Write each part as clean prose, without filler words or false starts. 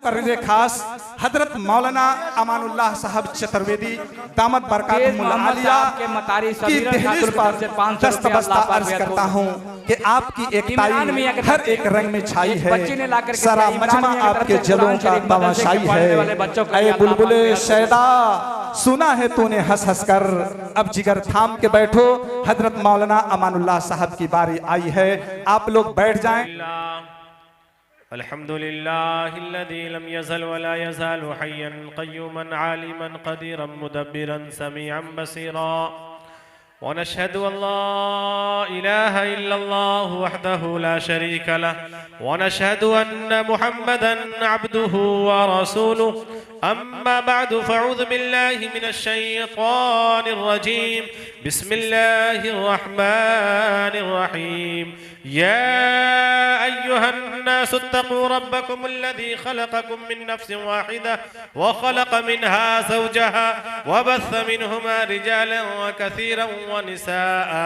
पर खास हजरत मौलाना अमानुल्लाह साहब चतुर्वेदी दामद बरकातुहुल आलिया की दहलीज पर दस्तबस्ता अर्ज करता हूँ कि आपकी एकताई हर एक रंग में छाई है, सारा मजमा आपके जलों का तमाशाई है। ऐ बुलबुले शैदा सुना है तूने हंस हंस कर, अब जिगर थाम के बैठो, हजरत मौलाना अमानुल्लाह साहब की बारी आई है। आप लोग बैठ जाएं। अल्हम्दुलिल्लाहिल्लज़ी लम यज़ल वला यज़ालु हय्यन क़य्यूमन आलिमन क़दीरन मुदब्बिरन समीअन बसीरा व नशहदु अल्ला इलाहा इल्लल्लाहु वहदहु ला शरीका लहु व नशहदु अन्न मुहम्मदन अब्दुहु व रसूलुहु अम्मा बअदु फ़अऊज़ु बिल्लाहि मिनश शैतानिर रजीम बिस्मिल्लाहिर रहमानिर रहीम या अय्युहन्नासु इत्तक़ू रब्बकुमुल्लज़ी ख़लक़कुम मिन नफ़्सिन वाहिदा व ख़लक़ मिनहा ज़ौजहा व बस्स मिनहुमा रिजालन व कसीरन व निसाअ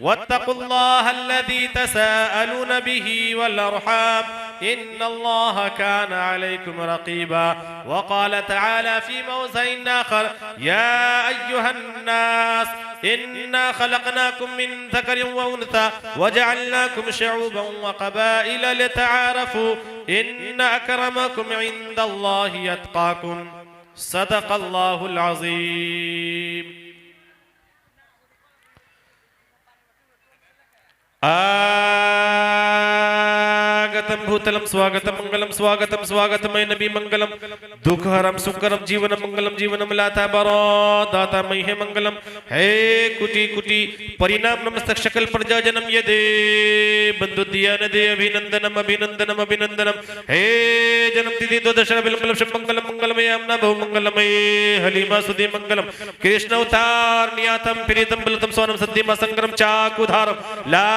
वत्तक़ुल्लाहल्लज़ी तसाअलून बिही वल अर्हाम इन्नल्लाह कान अलैकुम रक़ीबा व क़ाल तआला फ़ी मौज़िइन आख़र या अय्युहन्नास इन्ना ख़लक़नाकुम मिन ज़करिन व उन्सा व जअलनाकुम शुऊबन व क़बाइल लितआरफ़ू इन्न अक्रमकुम इन्दल्लाहि अत्क़ाकुम सदक़ल्लाहुल अज़ीम। आगतम भूतलम स्वागतम मंगलम स्वागतम स्वागतमय नबी मंगलम दुखहरम सुखकरम जीवन मंगलम जीवनम लाता बरो दाता मई है मंगलम हे कुटी कुटी परिणाम नमस्तक शकल प्रजा जन्म ये दे बंधु दिया न दे अभिनंदनम अभिनंदनम अभिनंदनम हे जन्म तिथि द्वादश बिलमलम मंगलम मंगलमय अमना बहु मंगलमय हलीमा सुदे मंगलम कृष्ण अवतार नियातम प्रीतम बलतम सोनम सद्यम संग्रम चाकुधारम ला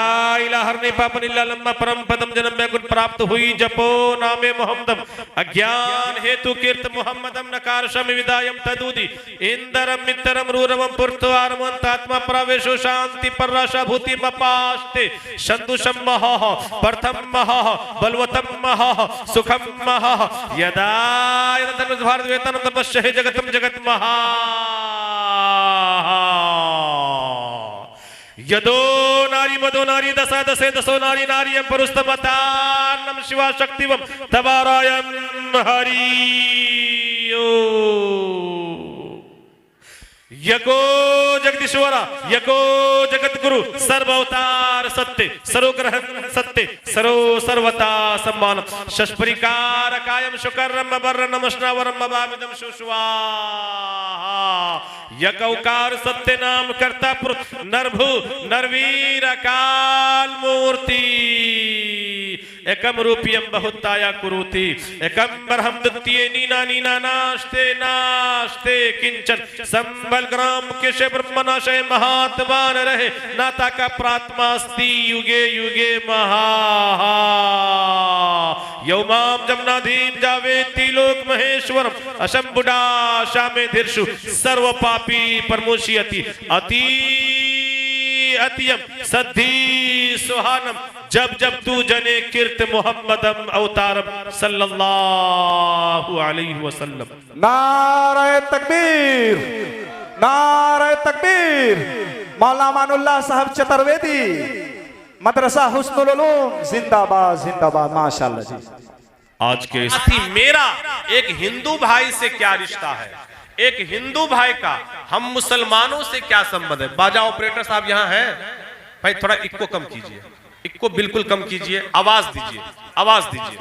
इलाहा नहीं पापन इल्ला लम्मा परम पदम जन्म बैकुंठ प्राप्त हुई जपो नामे मोहम्मदम अज्ञान हेतु कीर्त मोहम्मदम नकार शम विदायम तदुदी इंदरम मित्रम रूरवम पुरतो आत्मा प्रवेशो शांति परराशा भूति मपास्ते संतुषम मह प्रथम मह बलवतम मह सुखम मह यदा यदा भारत वेतनम तपस्या जगतम जगत महा यदो नारी मदो नारी दशा दशे दसो नारी नारियम परुस्तमतान्नम शिवा शक्तिवम तबारायम हरियो यको जगदीश्वरा यको जगत गुरु सर्वअवतार सत्य सर्वग्रहण सत्य सर्व सर्वता सम्मान शस्परिकार कायम शुकरम बर नमस्नावरम बामिदम सुस्वा यकौकार सत्य नाम कर्ता पुरुष नरभु नरवीर काल मूर्ति एकम रूपियम बहुताया कुरुति एकम बरहम द्वितीय नीना नीना नास्ते नास्ते किंचन संबल ग्राम केशे ब्रह्मनाशय महात्मान रहे नाता का प्रात्मास्ति युगे युगे महा यौमाम जमनाधीम जावेति लोक महेश्वरम अशंभुडा शामे धीर्षु सर्व पापी परमोषियति अति अतियम सद्धि सुहानम जब जब तू जने कीर्त मोहम्मदम अवतारम सल्लल्लाहु अलैहि वसल्लम। नारे तकबीर नारे तकबीर। मौलाना अमानुल्लाह साहब चतुर्वेदी मदरसा हुस्नुल उलूम जिंदाबाद जिंदाबाद माशाअल्लाह जी। आज के मेरा एक हिंदू भाई से क्या रिश्ता है, एक हिंदू भाई का हम मुसलमानों से क्या संबंध है। बाजा ऑपरेटर साहब यहाँ हैं भाई, थोड़ा इक्को कम कीजिए, इक्को बिल्कुल कम कीजिए, आवाज दीजिए आवाज दीजिए।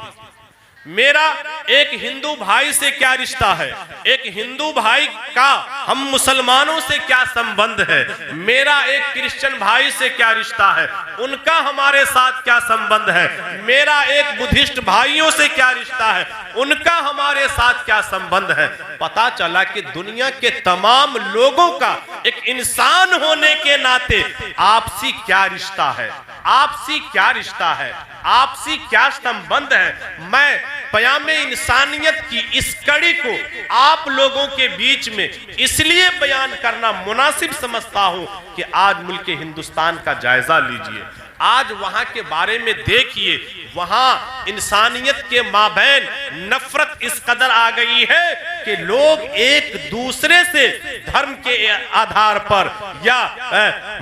मेरा एक हिंदू भाई से क्या रिश्ता है, एक हिंदू भाई का हम मुसलमानों से क्या संबंध है, मेरा एक क्रिश्चियन भाई से क्या रिश्ता है, उनका हमारे साथ क्या संबंध है, मेरा एक बुद्धिस्ट भाइयों से क्या रिश्ता है, उनका हमारे साथ क्या संबंध है। पता चला कि दुनिया के तमाम लोगों का एक इंसान होने के नाते आपसी क्या रिश्ता है, आपसी क्या रिश्ता है, आपसी क्या संबंध है। मैं पयामे इंसानियत की इस कड़ी को आप लोगों के बीच में इसलिए बयान करना मुनासिब समझता हूं कि आज मुल्क हिंदुस्तान का जायजा लीजिए। आज वहां के बारे में देखिए, वहां इंसानियत के माबैन नफरत इस कदर आ गई है कि लोग एक दूसरे से धर्म के आधार पर या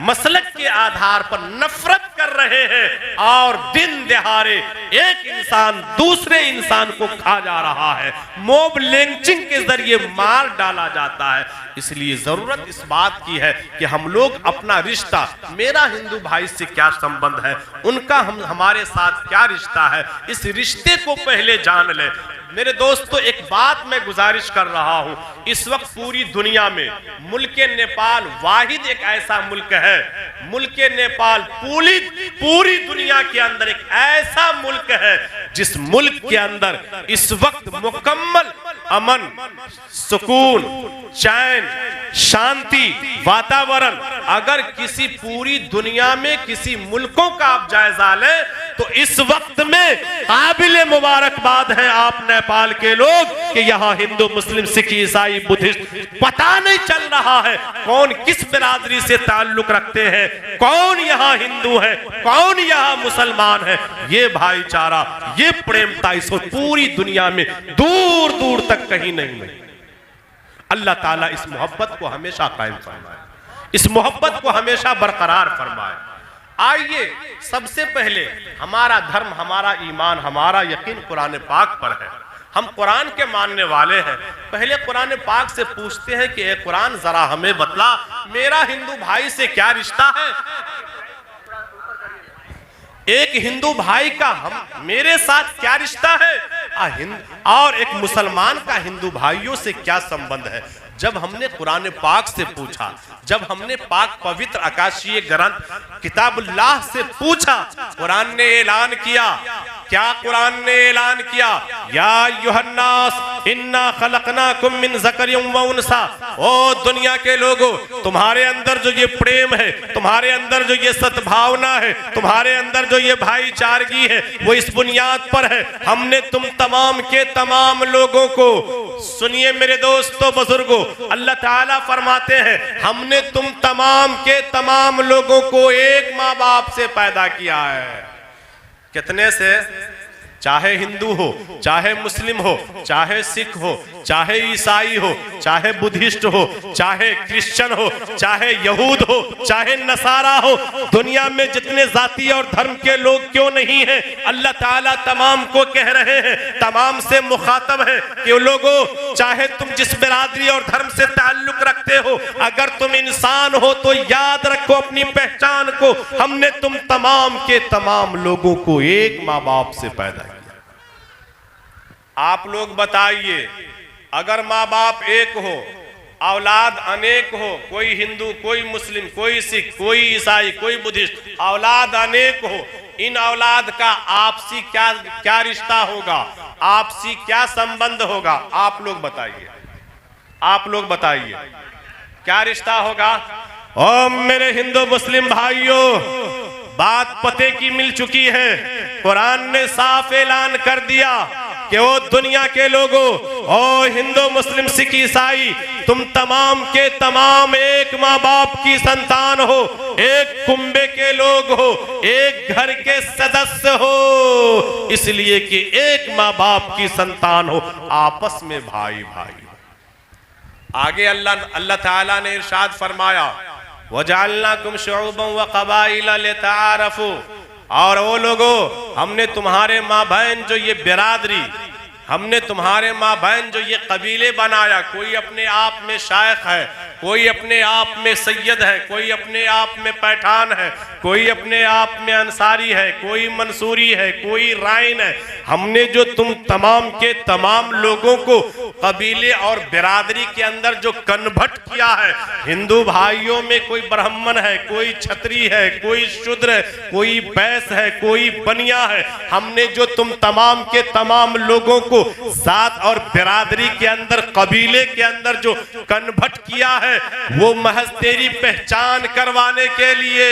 मसलक के आधार पर नफरत कर रहे हैं और दिन दहाड़े एक इंसान दूसरे इंसान को खा जा रहा है, मॉब लिंचिंग के जरिए मार डाला जाता है। इसलिए जरूरत इस बात की है कि हम लोग अपना रिश्ता, मेरा हिंदू भाई से क्या संबंध है, उनका हमारे साथ क्या रिश्ता है, इस रिश्ते को पहले जान ले। मेरे दोस्तों, एक बात मैं गुजारिश कर रहा हूं, इस वक्त पूरी दुनिया में मुल्क नेपाल वाहिद एक ऐसा मुल्क है, मुल्क नेपाल पूरी दुनिया के अंदर एक ऐसा मुल्क है जिस मुल्क के अंदर इस वक्त मुकम्मल अमन, सुकून, चैन, शांति, वातावरण। अगर किसी पूरी दुनिया में किसी मुल्कों का आप जायजा लें तो इस वक्त में काबिल मुबारकबाद हैं आप नेपाल के लोग कि यहाँ हिंदू, मुस्लिम, सिख, ईसाई, बुद्धिस्ट पता नहीं चल रहा है कौन किस बिरादरी से ताल्लुक रखते हैं, कौन यहाँ हिंदू है, कौन यहाँ मुसलमान है। ये भाईचारा, ये प्रेमता इस वक्त पूरी दुनिया में दूर दूर तक कहीं नहीं है। अल्लाह ताला इस मोहब्बत को हमेशा कायम फरमाए, इस मोहब्बत को हमेशा बरकरार फरमाए। आइए, सबसे पहले हमारा धर्म, हमारा ईमान, हमारा यकीन कुरान पाक पर है। हम कुरान के मानने वाले हैं। पहले कुरान पाक से पूछते हैं कि ए कुरान, जरा हमें बतला मेरा हिंदू भाई से क्या रिश्ता है, एक हिंदू भाई का मेरे साथ क्या रिश्ता है, और एक मुसलमान का हिंदू भाइयों से क्या संबंध है। जब हमने कुरान पाक से पूछा, जब हमने पाक पवित्र आकाशीय ग्रंथ किताबुल्लाह से पूछा, कुरान ने ऐलान किया, क्या कुरान ने ऐलान किया, या युहन्नास इन्ना खलकनाकुम मिन ज़करिन व उनसा। ओ दुनिया के लोगों, तुम्हारे अंदर जो ये प्रेम है, तुम्हारे अंदर जो ये सद्भावना है, तुम्हारे अंदर जो ये भाईचारगी है, वो इस बुनियाद पर है। हमने तुम तमाम के तमाम लोगों को, सुनिए मेरे दोस्तों बुजुर्गों, अल्लाह ताला फरमाते हैं हमने तुम तमाम के तमाम लोगों को एक माँ बाप से पैदा किया है। कितने से? चाहे हिंदू हो, चाहे मुस्लिम हो, चाहे सिख हो, चाहे ईसाई हो, चाहे बुद्धिस्ट हो, चाहे क्रिश्चियन हो, चाहे यहूद हो, चाहे नसारा हो, दुनिया में जितने जाति और धर्म के लोग क्यों नहीं हैं, अल्लाह ताला तमाम को कह रहे हैं, तमाम से मुखातब है कि लोगों, चाहे तुम जिस बिरादरी और धर्म से ताल्लुक रखते हो, अगर तुम इंसान हो तो याद रखो अपनी पहचान को, हमने तुम तमाम के तमाम लोगों को एक माँ बाप से पैदा। आप लोग बताइए, अगर माँ बाप एक हो, औलाद अनेक हो, कोई हिंदू, कोई मुस्लिम, कोई सिख, कोई ईसाई, कोई बुद्धिस्ट, औलाद अनेक हो, इन औलाद का आपसी क्या रिश्ता होगा, आपसी क्या संबंध होगा? आप लोग बताइए, आप लोग बताइए क्या रिश्ता होगा? ओ मेरे हिंदू मुस्लिम भाइयों, बात पते की मिल चुकी है। कुरान ने साफ ऐलान कर दिया कि वो दुनिया के लोगों, ओ हिंदू, मुस्लिम, सिख, ईसाई, तुम तमाम के तमाम एक माँ बाप की संतान हो, एक कुंबे के लोग हो, एक घर के सदस्य हो, इसलिए कि एक माँ बाप की संतान हो, आपस में भाई भाई। आगे अल्लाह ताला ने इरशाद फरमाया, वजअलनाकुम शुअबन व क़बाइला लिताअरफू, और वो लोगों, हमने तुम्हारे माँ बहन जो ये बिरादरी, हमने तुम्हारे माँ बहन जो ये कबीले बनाया, कोई अपने आप में शायख है, कोई अपने आप में सैयद है, कोई अपने आप में पैठान है, कोई अपने आप में अंसारी है, कोई मंसूरी है, कोई राइन है, हमने जो तुम तमाम के तमाम लोगों को कबीले और बिरादरी के अंदर जो कन्वर्ट किया है, हिंदू भाइयों में कोई ब्राह्मण है, कोई क्षत्रिय है, कोई शूद्र है, कोई बैस है, कोई बनिया है, हमने जो तुम तमाम के तमाम लोगों को जात और बिरादरी के अंदर, कबीले के अंदर जो कन्वर्ट किया है, वो महज तेरी पहचान करवाने के लिए,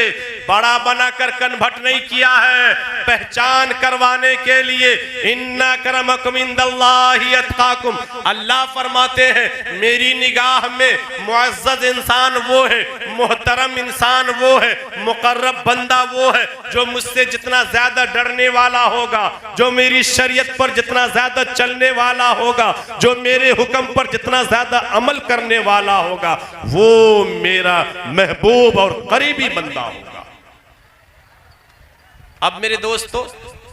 बड़ा बनाकर कन्वर्ट नहीं किया है, पहचान करवाने के लिए। इन्ना करमकुम इंदल्लाहि अत्काकुम, अल्लाह फरमाते हैं मेरी निगाह में मुअज़्ज़ज़ इंसान वो है, मोहतरम इंसान वो है, मुकर्रब बंदा वो है जो मुझसे जितना ज्यादा डरने वाला होगा, जो मेरी शरीयत पर जितना ज्यादा चलने वाला होगा, जो मेरे हुक्म पर जितना ज्यादा अमल करने वाला होगा, वो मेरा महबूब और करीबी बंदा होगा। अब मेरे दोस्तों,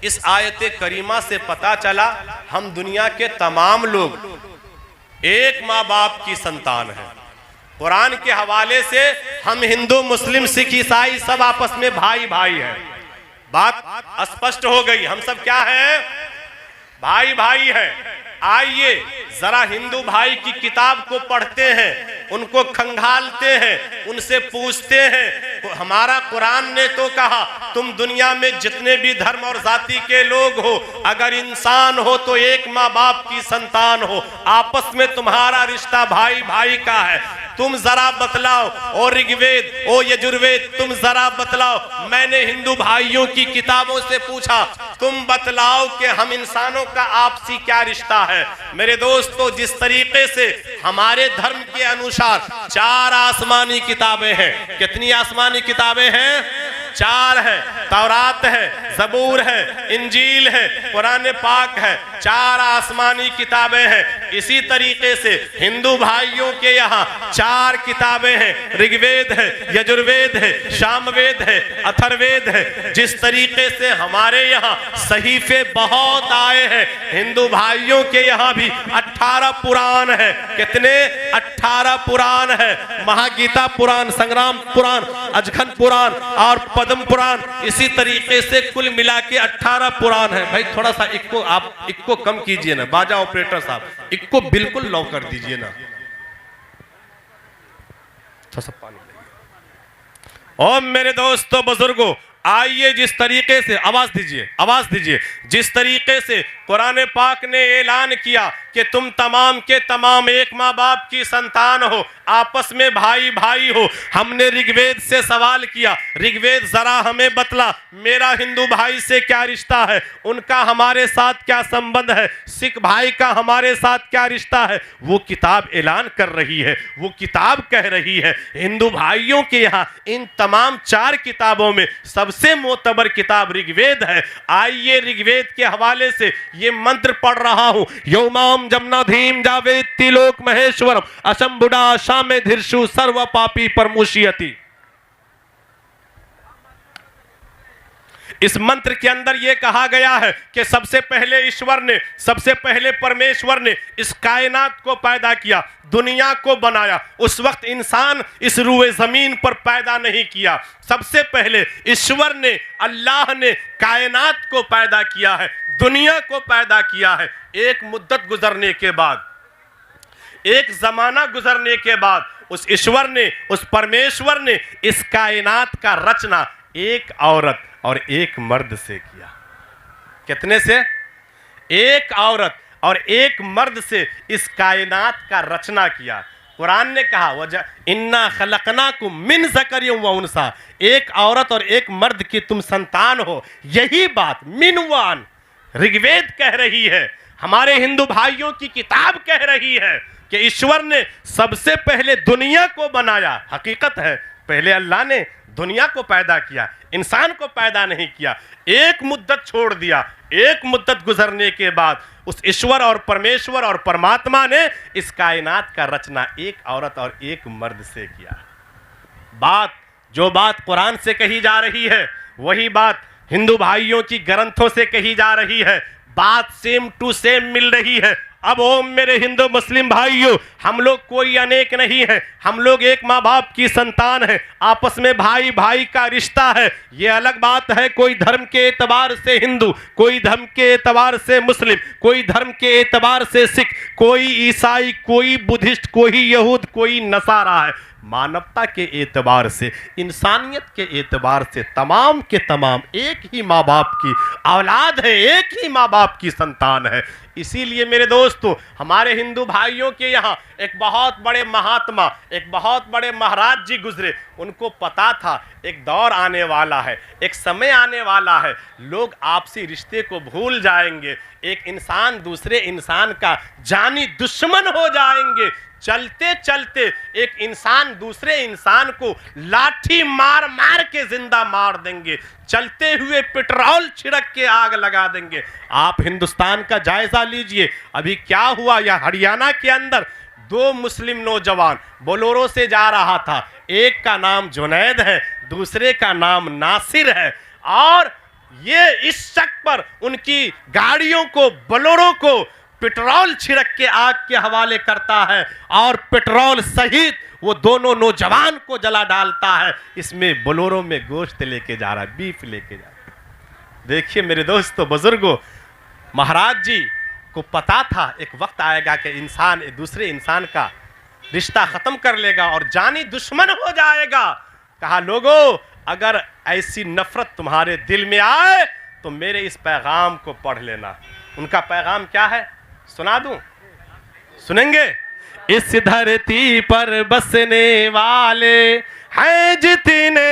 इस आयत करीमा से पता चला हम दुनिया के तमाम लोग एक माँ बाप की संतान हैं। कुरान के हवाले से हम हिंदू, मुस्लिम, सिख, ईसाई सब आपस में भाई भाई हैं। बात स्पष्ट हो गई, हम सब क्या हैं? भाई भाई हैं। आइए जरा हिंदू भाई की किताब को पढ़ते हैं, उनको खंगालते हैं, उनसे पूछते हैं। हमारा कुरान ने तो कहा तुम दुनिया में जितने भी धर्म और जाति के लोग हो, अगर इंसान हो तो एक माँ बाप की संतान हो, आपस में तुम्हारा रिश्ता भाई भाई का है। तुम जरा बतलाओ, ओ ऋग्वेद, ओ यजुर्वेद, तुम जरा बतलाओ। मैंने हिंदू भाइयों की किताबों से पूछा, तुम बतलाओ कि हम इंसानों का आपसी क्या रिश्ता है। मेरे दोस्तों, जिस तरीके से हमारे धर्म के अनुसार 4 आसमानी किताबें हैं। कितनी आसमानी किताबें हैं? 4 है। तौरात है, ज़बूर है, इंजील है, कुरान पाक है। 4 आसमानी किताबें हैं। इसी तरीके से हिंदू भाइयों के यहाँ 4 किताबें हैं। ऋग्वेद है, यजुर्वेद है, सामवेद है, अथर्ववेद है। जिस तरीके से हमारे यहाँ सहीफे बहुत आए हैं, हिंदू भाइयों के यहाँ भी 18 पुराण है। कितने? 18 पुराण है। महागीता पुराण, संग्राम पुराण, अजखन पुराण और पद्म पुराण। इसी तरीके से कुल मिला के 18 पुराण है। भाई थोड़ा सा इक्को, आप इक्को कम कीजिए ना, बाजा ऑपरेटर साहब, इक्को बिल्कुल लो कर दीजिए ना। थोड़ा सा पानी लीजिए। और मेरे दोस्तों बुजुर्गों, आइए जिस तरीके से, आवाज दीजिए, आवाज दीजिए, जिस तरीके से कुरान पाक ने ऐलान किया कि तुम तमाम के तमाम एक माँ बाप की संतान हो, आपस में भाई भाई हो। हमने ऋग्वेद से सवाल किया, ऋग्वेद जरा हमें बतला मेरा हिंदू भाई से क्या रिश्ता है, उनका हमारे साथ क्या संबंध है, सिख भाई का हमारे साथ क्या रिश्ता है। वो किताब ऐलान कर रही है, वो किताब कह रही है हिंदू भाइयों के यहाँ इन तमाम 4 किताबों में सबसे मोतबर किताब ऋग्वेद है। आइए ऋग्वेद के हवाले से ये मंत्र पढ़ रहा हूं। यौमाम जमनाधीम जावेत्ति लोक महेश्वरम अशंभुडा शामे धीर्षु सर्व पापी परमुष्यति। इस मंत्र के अंदर यह कहा गया है कि सबसे पहले ईश्वर ने, सबसे पहले परमेश्वर ने इस कायनात को पैदा किया, दुनिया को बनाया। उस वक्त इंसान इस रूए जमीन पर पैदा नहीं किया। सबसे पहले ईश्वर ने, अल्लाह ने कायनात को पैदा किया है, दुनिया को पैदा किया है। एक मुद्दत गुजरने के बाद, एक जमाना गुजरने के बाद उस ईश्वर ने, उस परमेश्वर ने इस कायनात का रचना एक औरत और एक मर्द से किया। कितने से? एक औरत और एक मर्द से इस कायनात का रचना किया। कुरान ने कहा वजह इन्ना खलकनाकुम मिन ज़करिन व उनसा, एक औरत और एक मर्द की तुम संतान हो। यही बात मिनवान ऋग्वेद कह रही है, हमारे हिंदू भाइयों की किताब कह रही है कि ईश्वर ने सबसे पहले दुनिया को बनाया। हकीकत है, पहले अल्लाह ने दुनिया को पैदा किया, इंसान को पैदा नहीं किया। एक मुद्दत छोड़ दिया, एक मुद्दत गुजरने के बाद उस ईश्वर और परमेश्वर और परमात्मा ने इस कायनात का रचना एक औरत और एक मर्द से किया। जो बात कुरान से कही जा रही है, वही बात हिंदू भाइयों की ग्रंथों से कही जा रही है। बात सेम टू सेम मिल रही है। अब ओ मेरे हिंदू मुस्लिम भाइयों, हम लोग कोई अनेक नहीं है, हम लोग एक माँ बाप की संतान है, आपस में भाई भाई का रिश्ता है। ये अलग बात है, कोई धर्म के एतबार से हिंदू, कोई धर्म के एतबार से मुस्लिम, कोई धर्म के एतबार से सिख, कोई ईसाई, कोई बुद्धिस्ट, कोई यहूद, कोई नसारा है। मानवता के एतबार से, इंसानियत के एतबार से तमाम के तमाम एक ही माँ बाप की औलाद है, एक ही माँ बाप की संतान है। इसीलिए मेरे दोस्तों, हमारे हिंदू भाइयों के यहाँ एक बहुत बड़े महात्मा, एक बहुत बड़े महाराज जी गुजरे। उनको पता था एक दौर आने वाला है, एक समय आने वाला है, लोग आपसी रिश्ते को भूल जाएंगे, एक इंसान दूसरे इंसान का जानी दुश्मन हो जाएंगे। चलते चलते एक इंसान दूसरे इंसान को लाठी मार मार के जिंदा मार देंगे, चलते हुए पेट्रोल छिड़क के आग लगा देंगे। आप हिंदुस्तान का जायजा लीजिए, अभी क्या हुआ। या हरियाणा के अंदर 2 मुस्लिम नौजवान बोलोरो से जा रहा था, एक का नाम जुनैद है, दूसरे का नाम नासिर है, और ये इस शक पर उनकी गाड़ियों को, बोलेरो को पेट्रोल छिड़क के आग के हवाले करता है और पेट्रोल सहित वो दोनों नौजवान को जला डालता है। इसमें बोलेरो में गोश्त लेके जा रहा है, बीफ लेके जा रहा है। देखिए मेरे दोस्तों बुजुर्गों, महाराज जी को पता था एक वक्त आएगा कि इंसान एक दूसरे इंसान का रिश्ता खत्म कर लेगा और जानी दुश्मन हो जाएगा। कहा लोगों, अगर ऐसी नफरत तुम्हारे दिल में आए तो मेरे इस पैगाम को पढ़ लेना। उनका पैगाम क्या है सुना दूं, सुनेंगे? इस धरती पर बसने वाले हैं जितने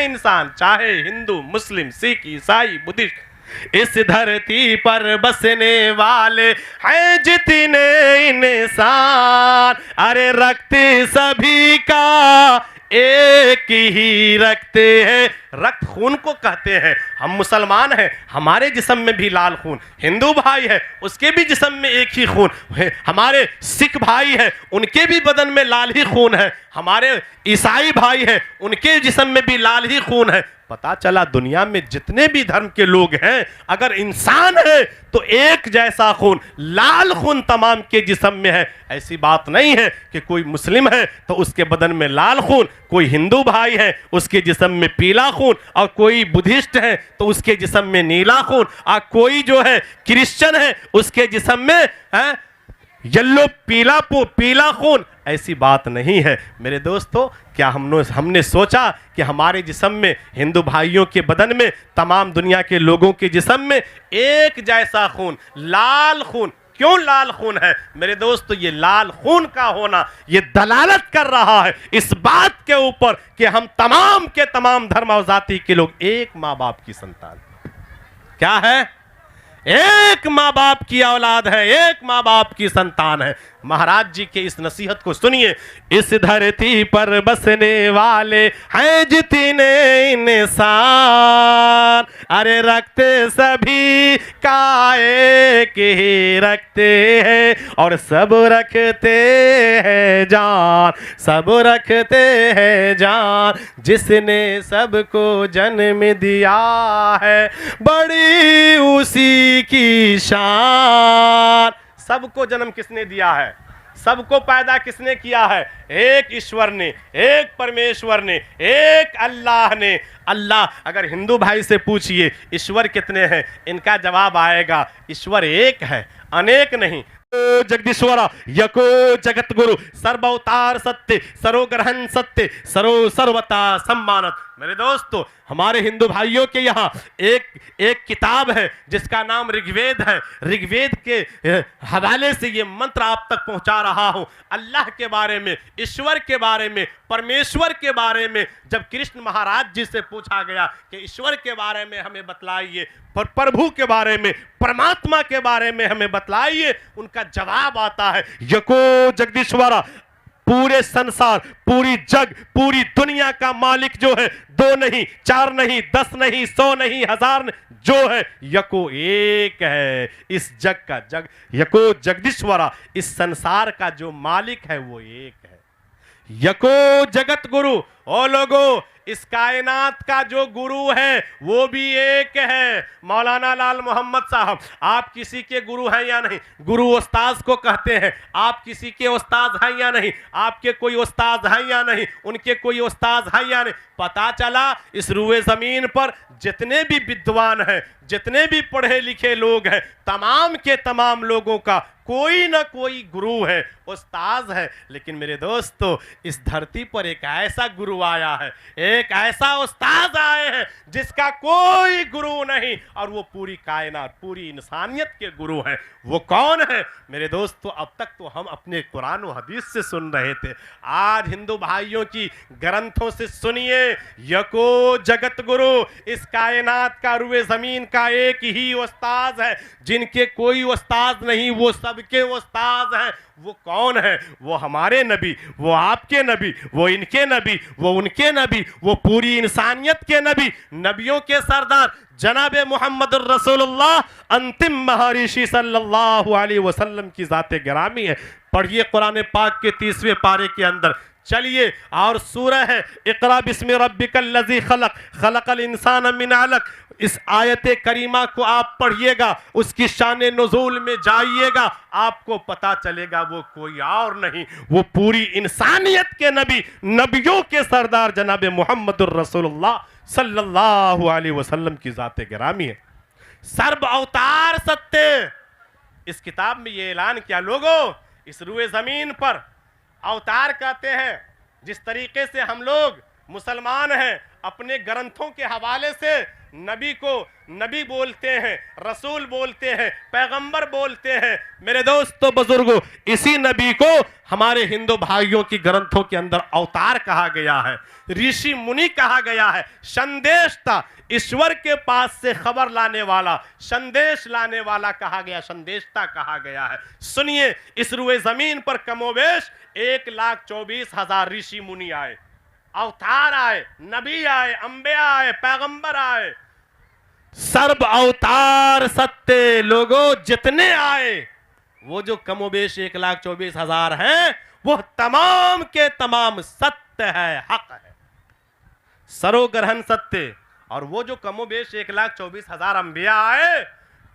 इंसान, चाहे हिंदू, मुस्लिम, सिख, ईसाई, बुद्धिस्ट, इस धरती पर बसने वाले हैं जितने इंसान, अरे रक्त सभी का एक ही रखते हैं। रक्त खून को कहते हैं। हम मुसलमान हैं, हमारे जिस्म में भी लाल खून, हिंदू भाई है उसके भी जिस्म में एक ही खून है, हमारे सिख भाई है उनके भी बदन में लाल ही खून है, हमारे ईसाई भाई है उनके जिस्म में भी लाल ही खून है। पता चला दुनिया में जितने भी धर्म के लोग हैं, अगर इंसान है तो एक जैसा खून, लाल खून तमाम के जिस्म में है। ऐसी बात नहीं है कि कोई मुस्लिम है तो उसके बदन में लाल खून, कोई हिंदू भाई है उसके जिस्म में पीला खून, और कोई बुद्धिस्ट है तो उसके जिस्म में नीला खून, और कोई जो है क्रिश्चियन है उसके जिस्म में है येलो पीला खून। ऐसी बात नहीं है मेरे दोस्तों। क्या हमने सोचा कि हमारे जिस्म में, हिंदू भाइयों के बदन में, तमाम दुनिया के लोगों के जिस्म में एक जैसा खून, लाल खून? क्यों लाल खून है मेरे दोस्तों? ये लाल खून का होना ये दलालत कर रहा है इस बात के ऊपर कि हम तमाम के तमाम धर्म और जाति के लोग एक माँ बाप की संतान। क्या है? एक माँ बाप की औलाद है, एक माँ बाप की संतान है। महाराज जी के इस नसीहत को सुनिए। इस धरती पर बसने वाले हैं जितने इंसान, अरे रखते सभी का एक ही रखते हैं, और सब रखते हैं जान, सब रखते हैं जान, जिसने सबको जन्म दिया है बड़ी उसी की शान। सबको जन्म किसने दिया है? सबको पैदा किसने किया है? एक ईश्वर ने, एक परमेश्वर ने, एक अल्लाह ने। अल्लाह, अगर हिंदू भाई से पूछिए ईश्वर कितने हैं, इनका जवाब आएगा ईश्वर एक है, अनेक नहीं। जगदीश्वरा यको जगत गुरु सर्वअवतार सत्य सरोग्रहण सत्य सरो सर्वता सम्मानत। मेरे दोस्तों, हमारे हिंदू भाइयों के यहाँ एक किताब है जिसका नाम ऋग्वेद है। ऋग्वेद के हवाले से ये मंत्र आप तक पहुंचा रहा हूं। अल्लाह के बारे में, ईश्वर के बारे में, परमेश्वर के बारे में जब कृष्ण महाराज जी से पूछा गया कि ईश्वर के बारे में हमें बतलाइए, पर प्रभु के बारे में, परमात्मा के बारे में हमें बतलाइए, उनका जवाब आता है यको जगदीश्वरा। पूरे संसार, पूरी जग, पूरी दुनिया का मालिक जो है, 2 नहीं, 4 नहीं, 10 नहीं, 100 नहीं, 1000 नहीं, जो है यको एक है। इस जग का जग यको जगदीश्वरा, इस संसार का जो मालिक है वो एक है। यको जगत गुरु, ओ लोगो, इस कायनात का जो गुरु है वो भी एक है। मौलाना लाल मोहम्मद साहब, आप किसी के गुरु हैं या नहीं? गुरु उस्ताद को कहते हैं। आप किसी के उस्ताद हैं या नहीं? आपके कोई उस्ताद हैं या नहीं? उनके कोई उस्ताद हैं या नहीं? पता चला इस रूए जमीन पर जितने भी विद्वान हैं, जितने भी पढ़े लिखे लोग हैं, तमाम के तमाम लोगों का कोई ना कोई गुरु है, उस्ताद है। लेकिन मेरे दोस्तों, इस धरती पर एक ऐसा गुरु गुरु आया है, एक ऐसा उस्ताद आए हैं जिसका कोई गुरु नहीं, और वो पूरी कायनात, पूरी इंसानियत के गुरु हैं। वो कौन है मेरे दोस्तों? अब तक तो हम अपने कुरान और हदीस से सुन रहे थे, आज हिंदू भाइयों की ग्रंथों से सुनिए। यको जगत गुरु, इस कायनात का, रुए जमीन का एक ही उस्ताद है, जिनके कोई उस्ताद नहीं, वो सबके उस्ताद हैं। वो कौन है? वो हमारे नबी, वो आपके नबी, वो इनके नबी, वो उनके नबी, वो पूरी इंसानियत के नबी, नबियों के सरदार जनाबे मोहम्मद रसूलुल्लाह, अंतिम महर्षि सल्लल्लाहु अलैहि वसल्लम की जाते गिरामी है। पढ़िए कुरान पाक के 30वें पारे के अंदर, चलिए, और सूरह है इक़रा बिस्मि रब्बिकल लज़ी खलक़, खलक़ल इंसान मिन अलक़। इस आयत करीमा को आप पढ़िएगा, उसकी शान नुज़ूल में जाइएगा, आपको पता चलेगा वो कोई और नहीं, वो पूरी इंसानियत के नबी, नबियों के सरदार जनाब मुहम्मदुर रसूलुल्लाह सल्लल्लाहु अलैहि वसल्लम की जाते गिरामी है। सर्व अवतार सत्य, इस किताब में ये ऐलान किया, लोगों इस रुए जमीन पर अवतार कहते हैं। जिस तरीके से हम लोग मुसलमान हैं, अपने ग्रंथों के हवाले से नबी को नबी बोलते हैं, रसूल बोलते हैं, पैगंबर बोलते हैं, मेरे दोस्तों बुजुर्गों, इसी नबी को हमारे हिंदू भाइयों की ग्रंथों के अंदर अवतार कहा गया है, ऋषि मुनि कहा गया है, संदेशता, ईश्वर के पास से खबर लाने वाला, संदेश लाने वाला कहा गया, संदेशता कहा गया है। सुनिए, इस रुए जमीन पर कमोवेश 1,24,000 ऋषि मुनि आए, अवतार आए, नबी आए, अंबिया आए, पैगंबर आए, सर्व अवतार सत्य लोगों जितने आए, वो जो कमोबेश 1,24,000 हैं, वो तमाम के तमाम सत्य है, हक है, सरोग्रहण सत्य। और वो जो कमोबेश 1,24,000 अंबिया आए,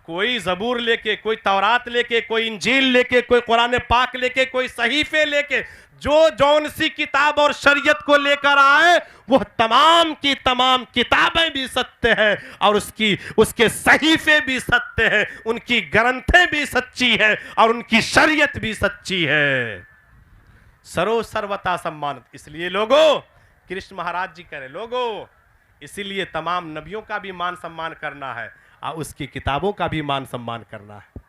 कोई जबूर लेके, कोई तौरात लेके, कोई इंजील लेके, कोई कुरान पाक लेके, कोई सहीफे लेके, जो जौन सी किताब और शरीयत को लेकर आए, वो तमाम की तमाम किताबें भी सत्य हैं, और उसके सहीफे भी सत्य हैं, उनकी ग्रंथें भी सच्ची हैं, और उनकी शरीयत भी सच्ची है। सरो सर्वता सम्मानित, इसलिए लोगों, कृष्ण महाराज जी करें, लोगों इसीलिए तमाम नबियों का भी मान सम्मान करना है, और उसकी किताबों का भी मान सम्मान करना है।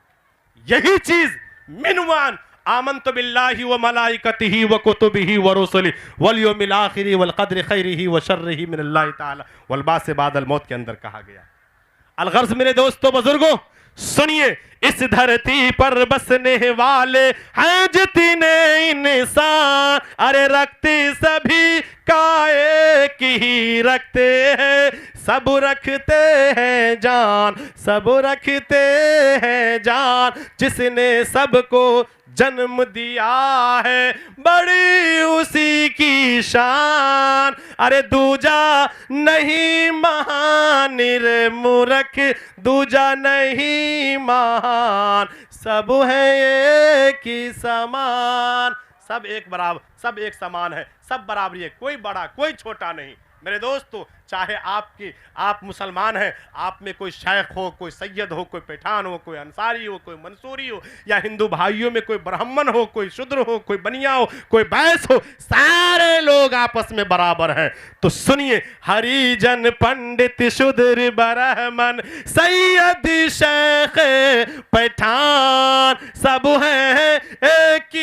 यही चीज मिनवान आमन्तु बिल्लाहि व मलाइकतिहि व कुतुबिहि व रुसुलिहि वल यौमिल आखिरि वल क़द्रि खैरिहि व शर्रिहि मिनल्लाहि तआला वल बास बादल मौत के अंदर कहा गया। अलगर्ज मेरे दोस्तों बुजुर्गों, सुनिए, इस धरती पर बसने वाले हैं जितने इंसान, अरे रखते सभी काए की ही रखते हैं, सब रखते हैं जान, सब रखते हैं जान, जिसने सबको जन्म दिया है, बड़ी उसी की शान, अरे दूजा नहीं महान, निर्मूरख दूजा नहीं महान, सब है एक ही समान, सब एक बराबर, सब एक समान है, सब बराबरी है, कोई बड़ा कोई छोटा नहीं। मेरे दोस्तों, चाहे आप मुसलमान हैं, आप में कोई शेख हो, कोई सैयद हो, कोई पठान हो, कोई अंसारी हो, कोई मंसूरी हो, या हिंदू भाइयों में कोई ब्राह्मण हो, कोई शूद्र हो, कोई बनिया हो, कोई बैस हो, सारे लोग आपस में बराबर हैं। तो सुनिए, हरिजन पंडित शूद्र ब्राह्मण सैयद शेख पठान, सब हैं एक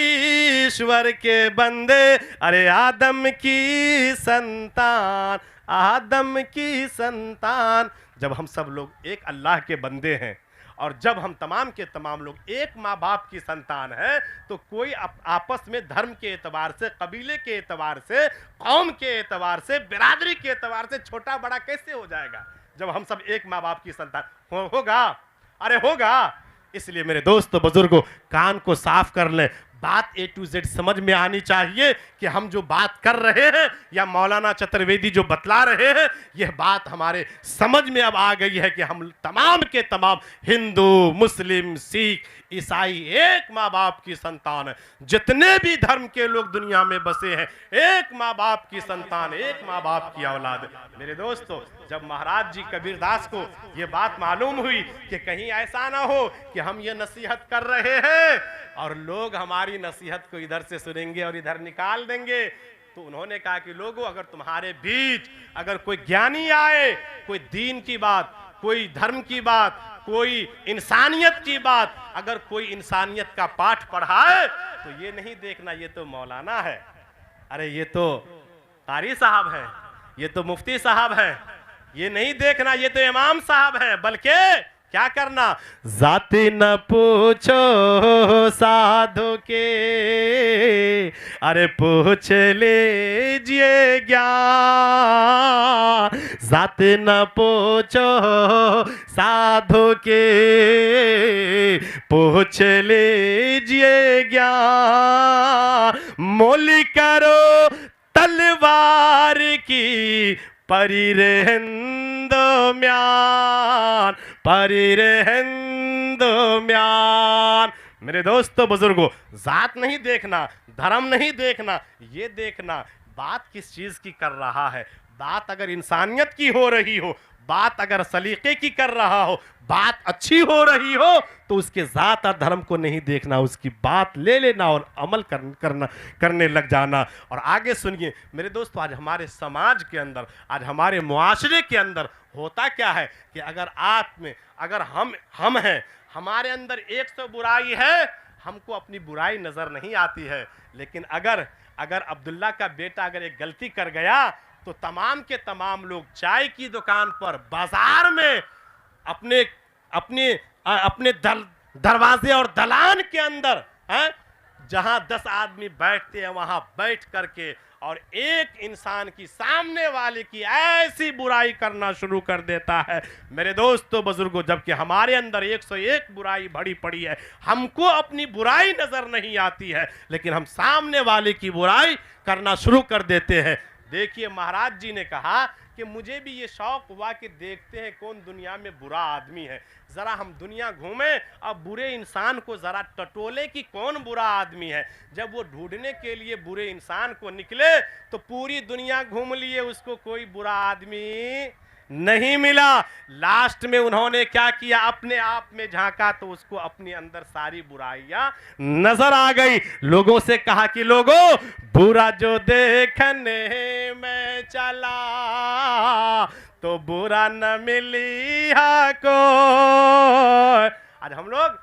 ईश्वर के बंदे, अरे आदम की संतान, आदम की संतान। जब हम सब लोग एक अल्लाह के बंदे हैं, और जब हम तमाम के तमाम लोग एक माँ बाप की संतान हैं, तो कोई आपस में धर्म के एतबार से, कबीले के एतबार से, कौम के एतबार से, बिरादरी के एतबार से छोटा बड़ा कैसे हो जाएगा, जब हम सब एक माँ बाप की संतान होगा? अरे होगा। इसलिए मेरे दोस्तों बुजुर्गों, कान को साफ कर लें, बात A to Z समझ में आनी चाहिए कि हम जो बात कर रहे हैं, या मौलाना चतुर्वेदी जो बतला रहे हैं, यह बात हमारे समझ में अब आ गई है कि हम तमाम के तमाम हिंदू, मुस्लिम, सिख, ईसाई एक माँ बाप की संतान है। जितने भी धर्म के लोग दुनिया में बसे हैं, एक माँ बाप की संतान, एक माँ बाप की औलाद। मेरे दोस्तों, जब महाराज जी कबीरदास को ये बात मालूम हुई कि कहीं ऐसा ना हो कि हम ये नसीहत कर रहे हैं और लोग हमारी नसीहत को इधर से सुनेंगे और इधर निकाल देंगे, तो उन्होंने कहा कि लोगों, अगर तुम्हारे बीच अगर कोई ज्ञानी आए, कोई दीन की बात, कोई धर्म की बात, कोई इंसानियत की बात, अगर कोई इंसानियत का पाठ पढ़ाए तो ये नहीं देखना ये तो मौलाना है, अरे ये तो कारी साहब है, ये तो मुफ्ती साहब है, ये नहीं देखना ये तो इमाम साहब है, बल्कि क्या करना, जाति न पूछो साधु के, अरे पूछ लीजिए ज्ञान, जाति न पूछो साधु के, पूछ लीजिए ज्ञान, मोली करो तलवार की परिरहंदो म्यान, परिरहंदो म्यान। मेरे दोस्तों बुजुर्गों, जात नहीं देखना, धर्म नहीं देखना, ये देखना बात किस चीज की कर रहा है। बात अगर इंसानियत की हो रही हो, बात अगर सलीके की कर रहा हो, बात अच्छी हो रही हो, तो उसके जात और धर्म को नहीं देखना, उसकी बात ले लेना और अमल करने लग जाना। और आगे सुनिए मेरे दोस्तों, आज हमारे समाज के अंदर, आज हमारे मुआशरे के अंदर होता क्या है कि अगर आप में, अगर हम हैं, हमारे अंदर 100 बुराई है, हमको अपनी बुराई नजर नहीं आती है, लेकिन अगर अब्दुल्ला का बेटा अगर एक गलती कर गया तो तमाम के तमाम लोग चाय की दुकान पर, बाजार में, अपने दरवाजे और दलान के अंदर हैं, जहां 10 आदमी बैठते हैं वहां बैठ करके और एक इंसान की, सामने वाले की ऐसी बुराई करना शुरू कर देता है। मेरे दोस्तों बुजुर्गों, जबकि हमारे अंदर 101 बुराई भरी पड़ी है, हमको अपनी बुराई नजर नहीं आती है, लेकिन हम सामने वाले की बुराई करना शुरू कर देते हैं। देखिए महाराज जी ने कहा कि मुझे भी ये शौक हुआ कि देखते हैं कौन दुनिया में बुरा आदमी है, जरा हम दुनिया घूमें और बुरे इंसान को जरा टटोले कि कौन बुरा आदमी है। जब वो ढूंढने के लिए बुरे इंसान को निकले तो पूरी दुनिया घूम लिए, उसको कोई बुरा आदमी नहीं मिला। लास्ट में उन्होंने क्या किया, अपने आप में झांका तो उसको अपने अंदर सारी बुराइयां नजर आ गई। लोगों से कहा कि लोगों, बुरा जो देखने में चला तो बुरा न मिली को। आज हम लोग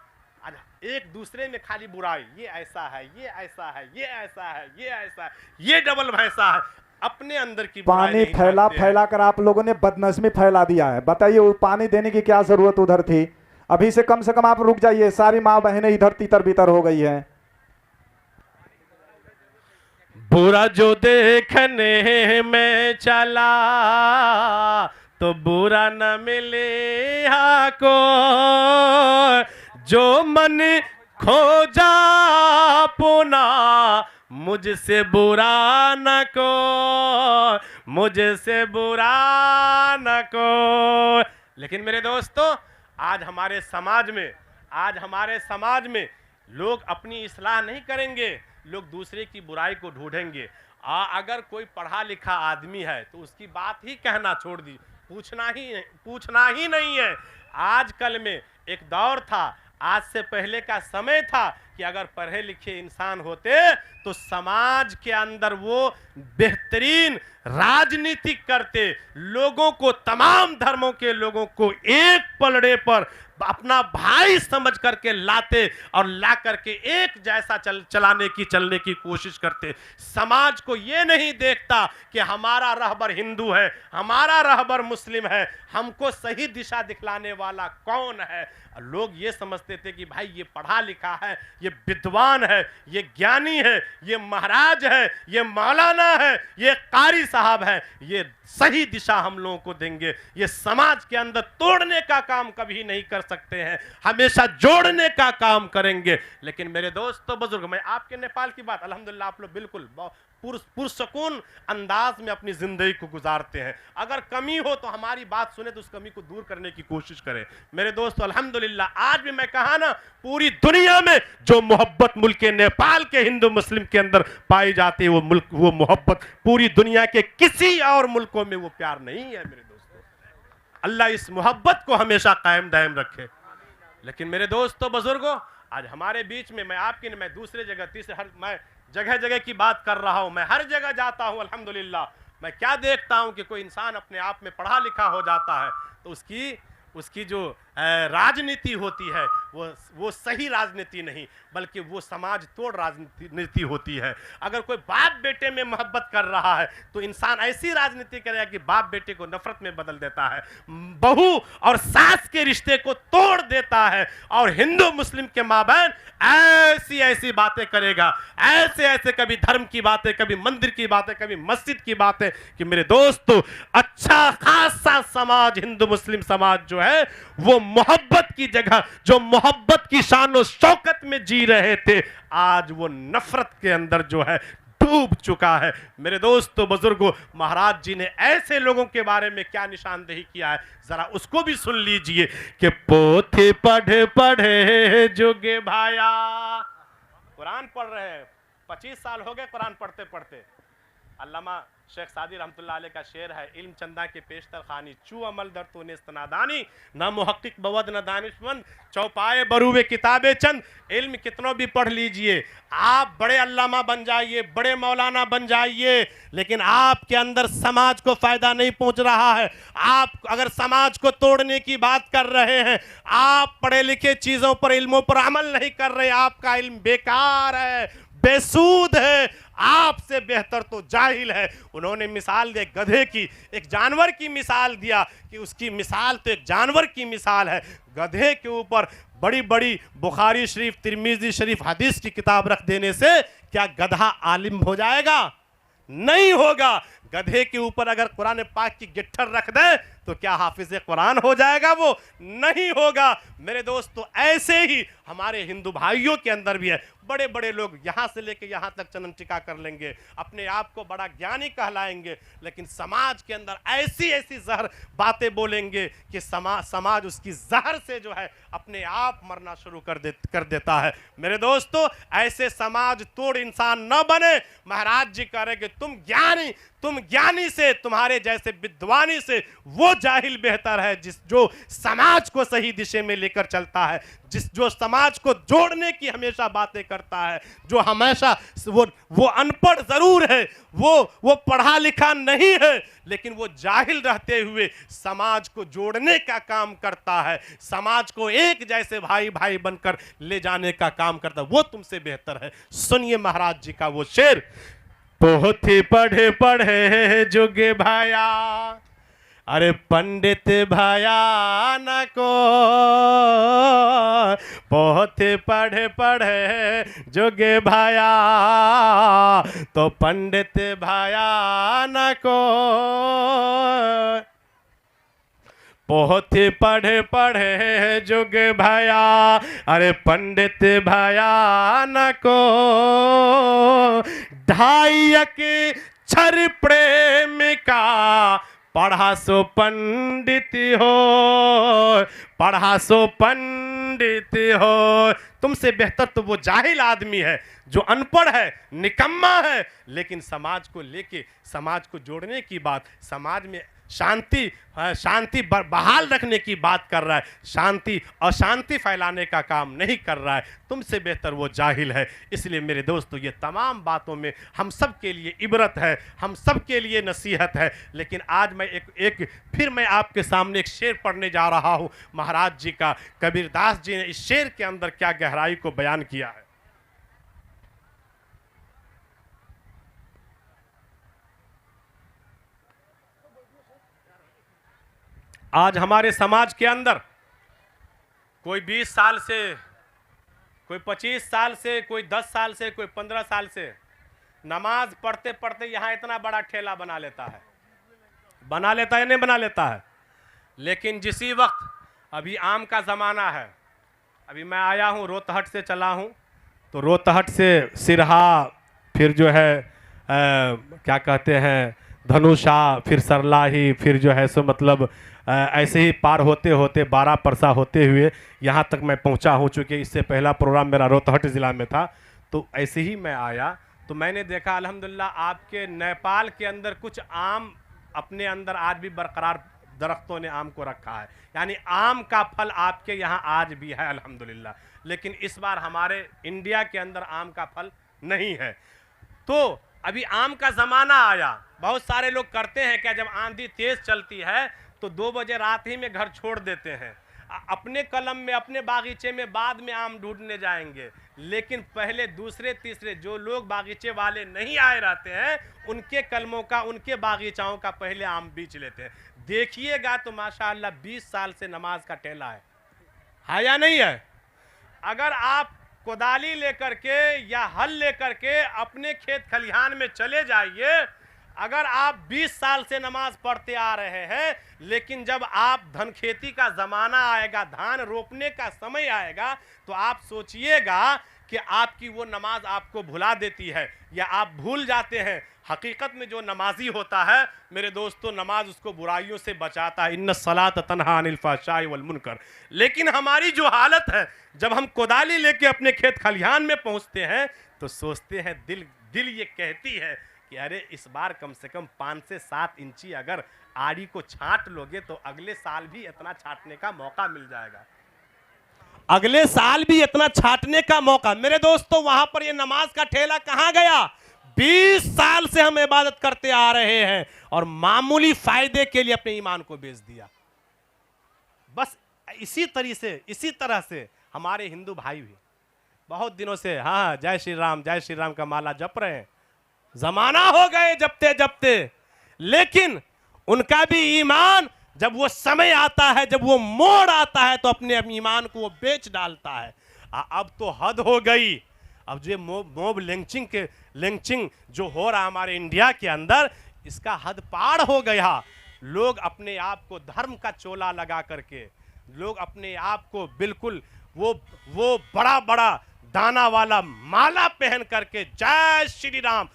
एक दूसरे में खाली बुराई, ये ऐसा है, ये ऐसा है, ये ऐसा है, ये ऐसा है, ये डबल भैंसा है, अपने अंदर की पानी फैला कर आप लोगों ने बदनज़मी फैला दिया है। बताइए वो पानी देने की क्या जरूरत उधर थी? अभी से कम आप रुक जाइए, सारी माँ बहनें इधर तितर बितर हो गई है। बुरा जो देखने में चला तो बुरा न मिले को, जो मन खोजा पुना मुझसे बुरा न को, मुझसे बुरा न को। लेकिन मेरे दोस्तों, आज हमारे समाज में लोग अपनी इस्लाह नहीं करेंगे, लोग दूसरे की बुराई को ढूंढेंगे। अगर कोई पढ़ा लिखा आदमी है तो उसकी बात ही कहना छोड़ दी, पूछना ही नहीं है। आजकल में एक दौर था, आज से पहले का समय था कि अगर पढ़े लिखे इंसान होते तो समाज के अंदर वो बेहतरीन राजनीति करते, लोगों को, तमाम धर्मों के लोगों को एक पलड़े पर अपना भाई समझ करके लाते और ला करके एक जैसा चलने की कोशिश करते। समाज को ये नहीं देखता कि हमारा रहबर हिंदू है, हमारा रहबर मुस्लिम है, हमको सही दिशा दिखलाने वाला कौन है। लोग ये समझते थे कि भाई ये पढ़ा लिखा है, ये विद्वान है, ये ज्ञानी है, ये महाराज है, ये मौलाना है, ये कारी साहब है, ये सही दिशा हम लोगों को देंगे। ये समाज के अंदर तोड़ने का काम कभी नहीं कर सकते हैं, हमेशा जोड़ने का काम करेंगे। लेकिन मेरे दोस्तों बुजुर्ग, मैं आपके नेपाल की बात, अल्हम्दुलिल्लाह आप लोग बिल्कुल पुरसकून अंदाज में अपनी जिंदगी को गुजारते हैं। अगर कमी हो तो हमारी बात सुने तो उस कमी को दूर करने की कोशिश करें। मेरे दोस्तों अल्हम्दुलिल्लाह आज भी मैं कहा ना, पूरी दुनिया में जो मोहब्बत मुल्क नेपाल के हिंदू मुस्लिम के अंदर पाई जाती है, वो मोहब्बत पूरी दुनिया के किसी और मुल्कों में वो प्यार नहीं है। मेरे दोस्तों अल्लाह इस मोहब्बत को हमेशा कायम दायम रखे। लेकिन मेरे दोस्तों बुजुर्गों, आज हमारे बीच में, मैं दूसरे जगह मैं जगह जगह की बात कर रहा हूं, मैं हर जगह जाता हूं अल्हम्दुलिल्लाह। मैं क्या देखता हूं कि कोई इंसान अपने आप में पढ़ा लिखा हो जाता है तो उसकी जो राजनीति होती है वो सही राजनीति नहीं, बल्कि वो समाज तोड़ राजनीति होती है। अगर कोई बाप बेटे में मोहब्बत कर रहा है तो इंसान ऐसी राजनीति करेगा कि बाप बेटे को नफरत में बदल देता है, बहू और सास के रिश्ते को तोड़ देता है, और हिंदू मुस्लिम के माबैन ऐसी ऐसी बातें करेगा, ऐसे ऐसे कभी धर्म की बातें, कभी मंदिर की बातें, कभी मस्जिद की बातें, कि मेरे दोस्तों अच्छा खासा समाज हिंदू मुस्लिम समाज जो है वो मोहब्बत की जगह, जो मोहब्बत की शान और शौकत में जी रहे थे, आज वो नफरत के अंदर जो है डूब चुका है। मेरे दोस्तों बुजुर्गों, महाराज जी ने ऐसे लोगों के बारे में क्या निशानदेही किया है, जरा उसको भी सुन लीजिए कि पोथी पढ़े पढ़े जोगे भाया। कुरान पढ़ रहे हैं, 25 साल हो गए कुरान पढ़ते पढ़ते। अल्लामा शेख सादी रहमतुल्लाह अलैह का शेर है, इल्म चंदा के पेशतर खानी चू अमल दर तूने इस्तनादानी, न मुहक्किक बवद न दानिशमंद, चौपाए बरूवे किताबे चंद। इल्म कितनों भी पढ़ लीजिए, आप बड़े अल्लामा बन जाइए, बड़े मौलाना बन जाइए, लेकिन आपके अंदर समाज को फायदा नहीं पहुंच रहा है। आप अगर समाज को तोड़ने की बात कर रहे हैं, आप पढ़े लिखे चीजों पर, इल्मों पर अमल नहीं कर रहे, आपका इल्म बेकार है, बेसूद है, आपसे बेहतर तो जाहिल है। उन्होंने मिसाल दी गधे की, एक जानवर की मिसाल दिया कि उसकी मिसाल तो एक जानवर की मिसाल है। गधे के ऊपर बड़ी बड़ी बुखारी शरीफ, तिरमिजी शरीफ हदीस की किताब रख देने से क्या गधा आलिम हो जाएगा? नहीं होगा। गधे के ऊपर अगर कुरान पाक की गिट्ठर रख दे तो क्या हाफिज कुरान हो जाएगा? वो नहीं होगा। मेरे दोस्तों ऐसे ही हमारे हिंदू भाइयों के अंदर भी है, बड़े बड़े लोग यहाँ से लेके यहाँ तक चनन टिका कर लेंगे, अपने आप को बड़ा ज्ञानी कहलाएंगे, लेकिन समाज के अंदर ऐसी ऐसी जहर बातें बोलेंगे कि समाज उसकी जहर से जो है अपने आप मरना शुरू कर देता है। मेरे दोस्तों ऐसे समाज तोड़ इंसान न बने। महाराज जी कह रहे कि तुम ज्ञानी से, तुम्हारे जैसे विद्वानी से वो जाहिल बेहतर है जो समाज को सही दिशा में लेकर चलता है, जो समाज को जोड़ने की हमेशा बातें करता है, जो हमेशा वो अनपढ़ जरूर है, वो पढ़ा लिखा नहीं है, लेकिन वो जाहिल रहते हुए समाज को जोड़ने का काम करता है, समाज को एक जैसे भाई भाई बनकर ले जाने का काम करता है, वो तुमसे बेहतर है। सुनिए महाराज जी का वो शेर, पोथी पढ़े पढ़े जोगे भाया, अरे पंडित भाया न को, पोथी पढ़े पढ़े जोगे भाया, तो पंडित भाया न को, पोथी पढ़े पढ़े जोगे भाया, अरे पंडित भाया न को, ढाई छर प्रेम का, पढ़ा सो पंडित हो, पढ़ा सो पंडित हो। तुमसे बेहतर तो वो जाहिल आदमी है जो अनपढ़ है, निकम्मा है, लेकिन समाज को लेके, समाज को जोड़ने की बात, समाज में शांति बहाल रखने की बात कर रहा है, शांति अशांति फैलाने का काम नहीं कर रहा है। तुमसे बेहतर वो जाहिल है। इसलिए मेरे दोस्तों ये तमाम बातों में हम सब के लिए इबरत है, हम सब के लिए नसीहत है। लेकिन आज मैं फिर मैं आपके सामने एक शेर पढ़ने जा रहा हूँ महाराज जी का। कबीरदास जी ने इस शेर के अंदर क्या गहराई को बयान किया है। आज हमारे समाज के अंदर कोई 20 साल से, कोई 25 साल से, कोई 10 साल से, कोई 15 साल से नमाज पढ़ते पढ़ते यहाँ इतना बड़ा ठेला बना लेता है या नहीं बना लेता है। लेकिन जिसी वक्त अभी आम का ज़माना है, अभी मैं आया हूँ रोहतहट से चला हूँ, तो रोहतहट से सिरहा, फिर जो है क्या कहते हैं धनुषा, फिर सरलाही, फिर जो है सो मतलब ऐसे ही पार होते होते 12 परसा होते हुए यहाँ तक मैं पहुँचा हूँ। चूँकि इससे पहला प्रोग्राम मेरा रोहतहट ज़िला में था, तो ऐसे ही मैं आया तो मैंने देखा अल्हम्दुलिल्लाह आपके नेपाल के अंदर कुछ आम अपने अंदर आज भी बरकरार दरख्तों ने आम को रखा है, यानी आम का फल आपके यहाँ आज भी है अल्हम्दुलिल्लाह। लेकिन इस बार हमारे इंडिया के अंदर आम का फल नहीं है। तो अभी आम का ज़माना आया, बहुत सारे लोग करते हैं क्या, जब आंधी तेज़ चलती है तो 2 बजे रात ही में घर छोड़ देते हैं, अपने कलम में अपने बागीचे में बाद में आम ढूंढने जाएंगे। लेकिन पहले दूसरे तीसरे जो लोग बागीचे वाले नहीं आए रहते हैं उनके कलमों का, उनके बागीचाओं का पहले आम बीच लेते हैं। देखिएगा तो माशाअल्लाह 20 साल से नमाज का ठेला है या नहीं है। अगर आप कोदाली लेकर के या हल लेकर के अपने खेत खलिहान में चले जाइए, अगर आप 20 साल से नमाज पढ़ते आ रहे हैं, लेकिन जब आप धन खेती का ज़माना आएगा, धान रोपने का समय आएगा, तो आप सोचिएगा कि आपकी वो नमाज आपको भुला देती है या आप भूल जाते हैं। हकीकत में जो नमाजी होता है मेरे दोस्तों, नमाज उसको बुराइयों से बचाता है। इन्ना सलात तन्हा अनिल फहशाई वल मुनकर। लेकिन हमारी जो हालत है, जब हम कोदाली लेके अपने खेत खलिहान में पहुंचते हैं तो सोचते हैं, दिल ये कहती है कि अरे इस बार कम से कम 5 से 7 इंची अगर आड़ी को छांट लोगे तो अगले साल भी इतना छांटने का मौका मिल जाएगा, अगले साल भी इतना छांटने का मौका। मेरे दोस्तों, वहां पर ये नमाज का ठेला कहां गया? 20 साल से हम इबादत करते आ रहे हैं और मामूली फायदे के लिए अपने ईमान को बेच दिया। बस इसी तरह से हमारे हिंदू भाई भी बहुत दिनों से हाँ जय श्री राम का माला जप रहे हैं, जमाना हो गए जपते जपते, लेकिन उनका भी ईमान जब वो समय आता है, जब वो मोड़ आता है तो अपने ईमान को वो बेच डालता है। अब तो हद हो गई। अब जो मोब लिंचिंग जो हो रहा हमारे इंडिया के अंदर, इसका हद पार हो गया। लोग अपने आप को धर्म का चोला लगा करके, लोग अपने आप को बिल्कुल वो बड़ा बड़ा दाना वाला माला पहन करके जय श्री राम,